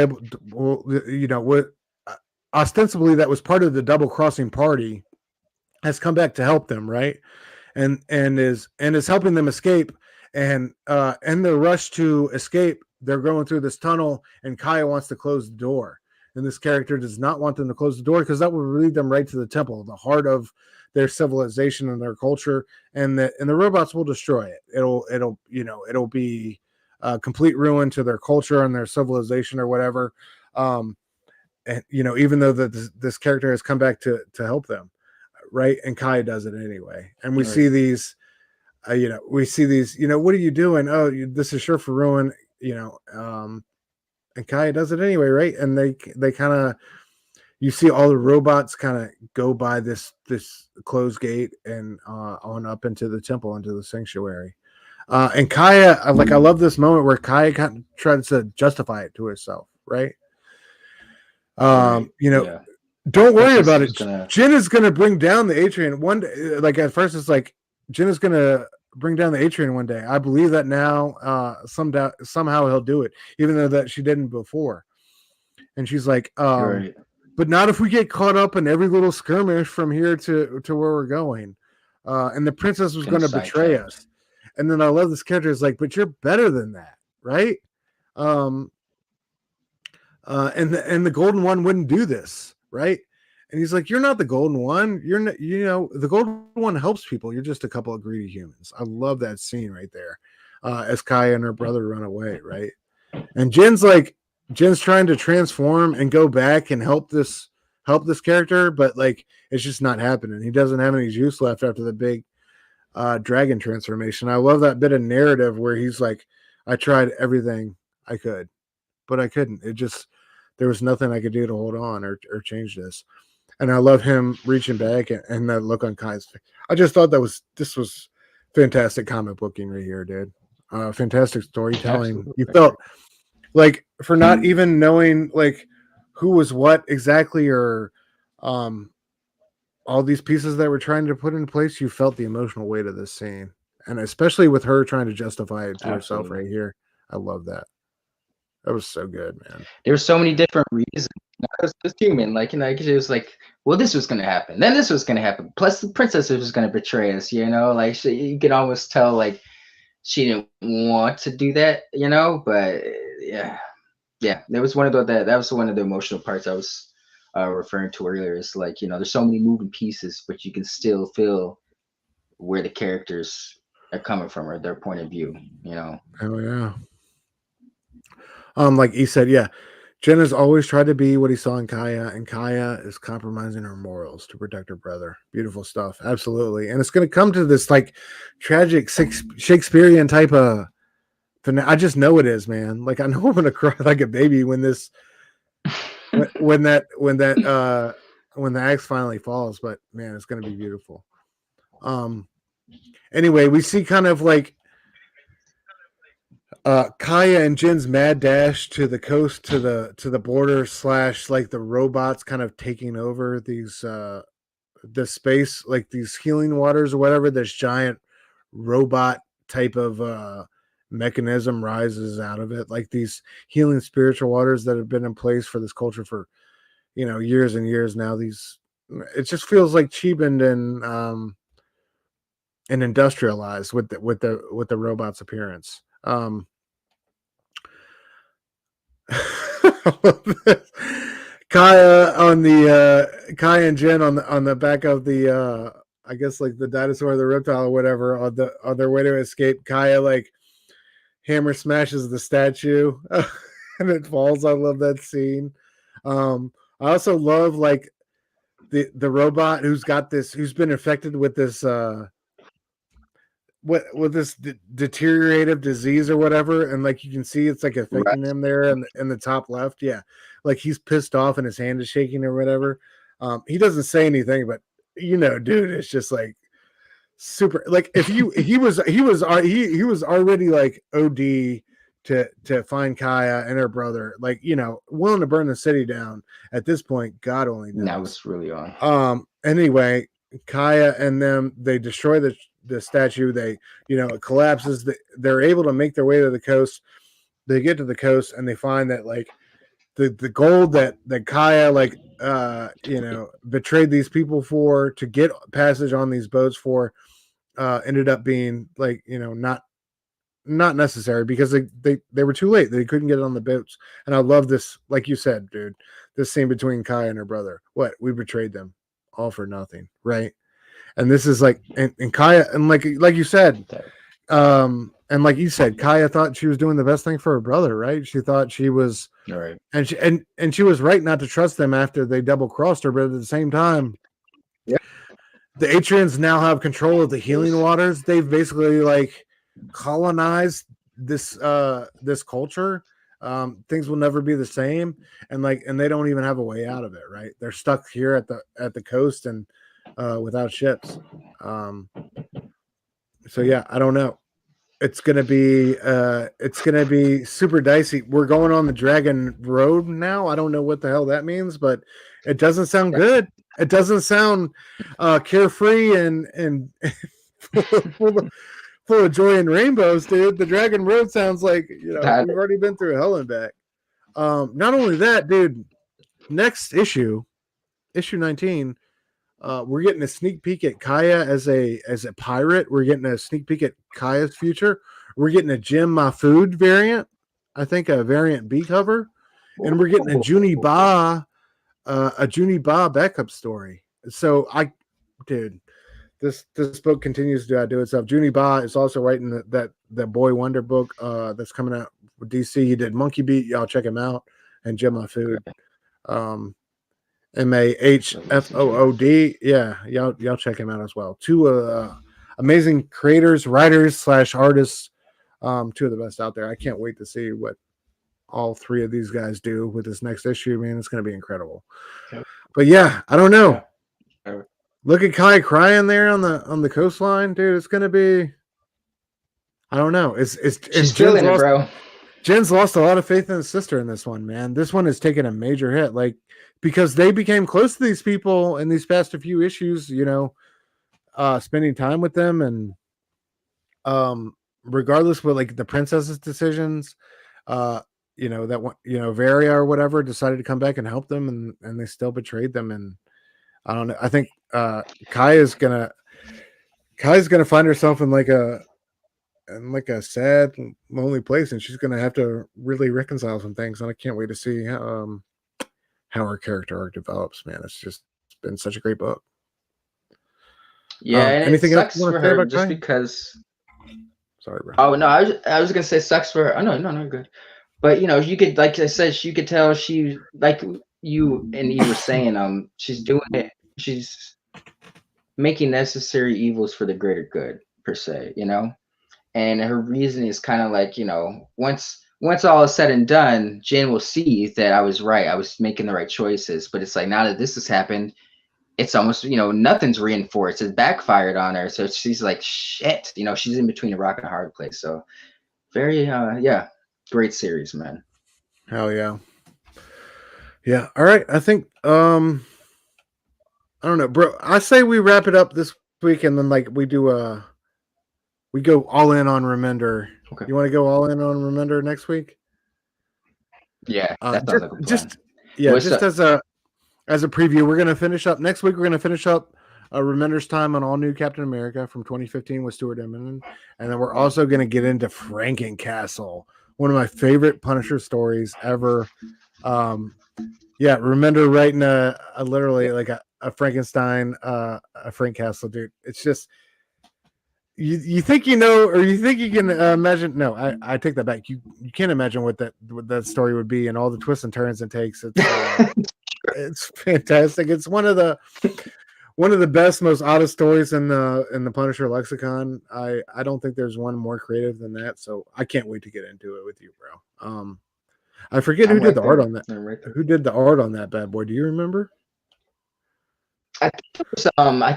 ostensibly that was part of the double crossing party, has come back to help them, right? And is helping them escape. And in the rush to escape, they're going through this tunnel, and Kaya wants to close the door. And this character does not want them to close the door because that would lead them right to the temple, the heart of their civilization and their culture. And the robots will destroy it. It'll be a complete ruin to their culture and their civilization or whatever. And even though this character has come back to help them, right? And Kaya does it anyway. And we see these. What are you doing? Oh, this is sure for ruin. And Kaya does it anyway, right? And they kind of, you see all the robots kind of go by this closed gate and on up into the temple, into the sanctuary. And Kaya, I love this moment where Kaya kind of tries to justify it to herself, right? Don't worry about it. Jen is going to bring down the Atrian one day. Like at first, it's like Jen is going to bring down the Atrian one day. I believe that now. Somehow he'll do it, even though that she didn't before. And she's like, but not if we get caught up in every little skirmish from here to where we're going. And the princess was going to betray us. And then I love this character is like, but you're better than that, right? And the golden one wouldn't do this, right? And he's like, you're not the golden one. You're not, the golden one helps people. You're just a couple of greedy humans. I love that scene right there. As Kaya and her brother run away, right? And Jen's trying to transform and go back and help this character, but like it's just not happening. He doesn't have any juice left after the big dragon transformation. I love that bit of narrative where he's like, I tried everything I could, but I couldn't. There was nothing I could do to hold on or change this. And I love him reaching back and that look on Kai's face. I just thought this was fantastic comic booking right here, dude. Fantastic storytelling. Absolutely. You felt like, for not even knowing like who was what exactly, or all these pieces that we're trying to put in place, you felt the emotional weight of this scene. And especially with her trying to justify it to herself Absolutely. right here. I love that. That was so good, man. There's so many different reasons. It's human, like, you know, it was like, well, this was gonna happen, then this was gonna happen. Plus, the princess was gonna betray us, you know. Like, you could almost tell, like, she didn't want to do that, you know. But yeah, there was one of that was one of the emotional parts I was referring to earlier. It's like, you know, there's so many moving pieces, but you can still feel where the characters are coming from or their point of view, you know. Oh yeah. Like he said, yeah, Jen has always tried to be what he saw in Kaya, and Kaya is compromising her morals to protect her brother. Beautiful stuff. Absolutely. And it's going to come to this like tragic Shakespearean type of, I just know it is, man. Like, I know I'm going to cry like a baby when this, when the axe finally falls, but man, it's going to be beautiful. Anyway, we see kind of like Kaya and Jin's mad dash to the coast, to the border / like the robots kind of taking over these the space, like these healing waters or whatever. This giant robot type of mechanism rises out of it, like these healing spiritual waters that have been in place for this culture for, you know, years and years now. It just feels like cheapened and industrialized with the robot's appearance. Kaya Kaya and Jen on the back of the I guess like the dinosaur or the reptile or whatever on their way to escape. Kaya like hammer smashes the statue and it falls. I love that scene. I also love like the robot who's been infected with this with this deteriorative disease or whatever, and like you can see it's like affecting him there in the top left. Yeah, like he's pissed off and his hand is shaking or whatever. He doesn't say anything, but you know, dude, it's just like super. Like if he was already like OD to find Kaya and her brother, like, you know, willing to burn the city down at this point. God only knows. That was really on. Anyway, Kaya and them, they destroy the statue. They, you know, it collapses. They're able to make their way to the coast. They get to the coast and they find that like the gold that Kaya like you know, betrayed these people for to get passage on these boats for ended up being like, you know, not necessary because they were too late. They couldn't get it on the boats. And I love this, like you said, dude, this scene between Kaya and her brother. What, we betrayed them all for nothing, right? And this is like, and Kaya, and like you said, and like you said, Kaya thought she was doing the best thing for her brother, right? She thought she was, right, and she was right not to trust them after they double crossed her. But at the same time, the Atrians now have control of the healing waters. They've basically like colonized this culture. Things will never be the same, and they don't even have a way out of it, right? They're stuck here at the coast and without ships. So yeah, I don't know. It's gonna be super dicey. We're going on the Dragon Road now. I don't know what the hell that means, but it doesn't sound good. It doesn't sound carefree and full of joy and rainbows, dude. The Dragon Road sounds like, you know, we've already been through hell and back. Not only that, dude. Next issue 19. We're getting a sneak peek at Kaya as a pirate. We're getting a sneak peek at Kaya's future. We're getting a Jim My Food variant. I think a variant B cover, and we're getting a Junie Ba backup story. So dude, this book continues to do itself. Junie Ba is also writing that Boy Wonder book that's coming out with DC. He did Monkey Beat. Y'all check him out. And Jim My Food. MAHFOOD. Yeah, y'all check him out as well. amazing creators, writers / artists. Two of the best out there. I can't wait to see what all three of these guys do with this next issue. Man, it's going to be incredible. Yep. But yeah, I don't know. Yeah. Look at Kai crying there on the coastline, dude. It's going to be. I don't know. She's feeling it, bro. Jen's lost a lot of faith in his sister in this one, man. This one has taken a major hit, like because they became close to these people in these past few issues. You know, spending time with them and regardless of like the princess's decisions, you know, that one, you know, Varia or whatever decided to come back and help them and they still betrayed them. And I don't know. I think Kai's gonna find herself in like a sad, lonely place, and she's gonna have to really reconcile some things. And I can't wait to see how her character arc develops, man. It's been such a great book. Yeah, and anything it else sucks you wanna for say her about just Kai? because. Sorry, bro. Oh no, I was gonna say sucks for her. Oh no, good. But you know, you could, like I said, you could tell she, like you were saying, she's doing it. She's making necessary evils for the greater good, per se. You know, and her reason is kind of like, you know, once all is said and done, Jen will see that I was right. I was making the right choices. But it's like now that this has happened, it's almost, you know, nothing's reinforced. It's backfired on her. So she's like, shit, you know, she's in between a rock and a hard place. So very, yeah, great series, man. Hell yeah. Yeah. All right. I think, I don't know, bro. I say we wrap it up this week and then like we do we go all in on Remender. Okay. You want to go all in on Remender next week? Yeah, that sounds like a plan. Just as a preview, we're gonna finish up next week. We're gonna finish up Remender's time on All New Captain America from 2015 with Stuart Immonen, and then we're also gonna get into Frankencastle, one of my favorite Punisher stories ever. Yeah, Remender writing a literally like a Frankenstein, a Frankencastle, dude. It's just you think you know, or you think you can imagine. No, I take that back. You can't imagine what that story would be and all the twists and turns it takes. It's fantastic. It's one of the best, most oddest stories in the Punisher lexicon. I don't think there's one more creative than that. So I can't wait to get into it with you, bro. I forget who did the art on that. Who did the art on that bad boy? Do you remember? I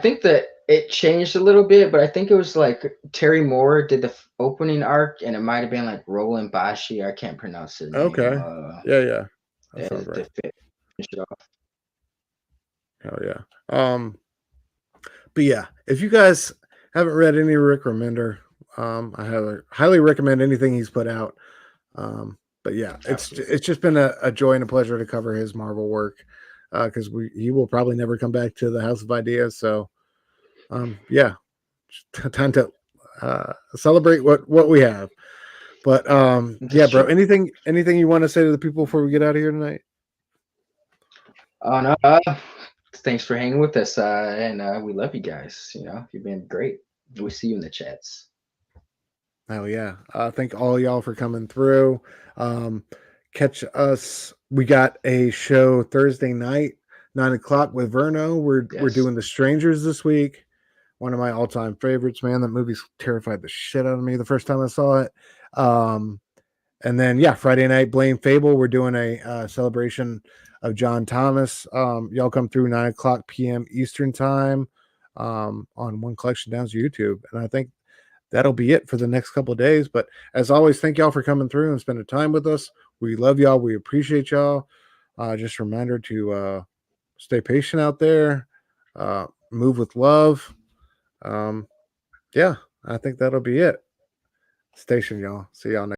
think that it changed a little bit, but I think it was like Terry Moore did the opening arc, and it might have been like Roland Bashi. I can't pronounce his name. Okay. Yeah. That sounds right. Finish it off. Hell yeah. But yeah, if you guys haven't read any Rick Remender, I highly recommend anything he's put out. But yeah, it's just been a joy and a pleasure to cover his Marvel work. Because he will probably never come back to the House of Ideas. So, yeah, time to celebrate what we have. But yeah, bro. Anything you want to say to the people before we get out of here tonight? Oh no, thanks for hanging with us, and we love you guys. You know, you've been great. We see you in the chats. Oh yeah, thank all y'all for coming through. Catch us. We got a show Thursday night, 9:00 with Verno. We're doing The Strangers this week. One of my all-time favorites, man. That movie's terrified the shit out of me the first time I saw it. And then yeah, Friday night, Blame Fable. We're doing a celebration of John Thomas. Y'all come through 9:00 p.m. Eastern time on One Collection Down's YouTube. And I think that'll be it for the next couple of days. But as always, thank y'all for coming through and spending time with us. We love y'all. We appreciate y'all. Just a reminder to stay patient out there. Move with love. Yeah, I think that'll be it. Station, y'all. See y'all next.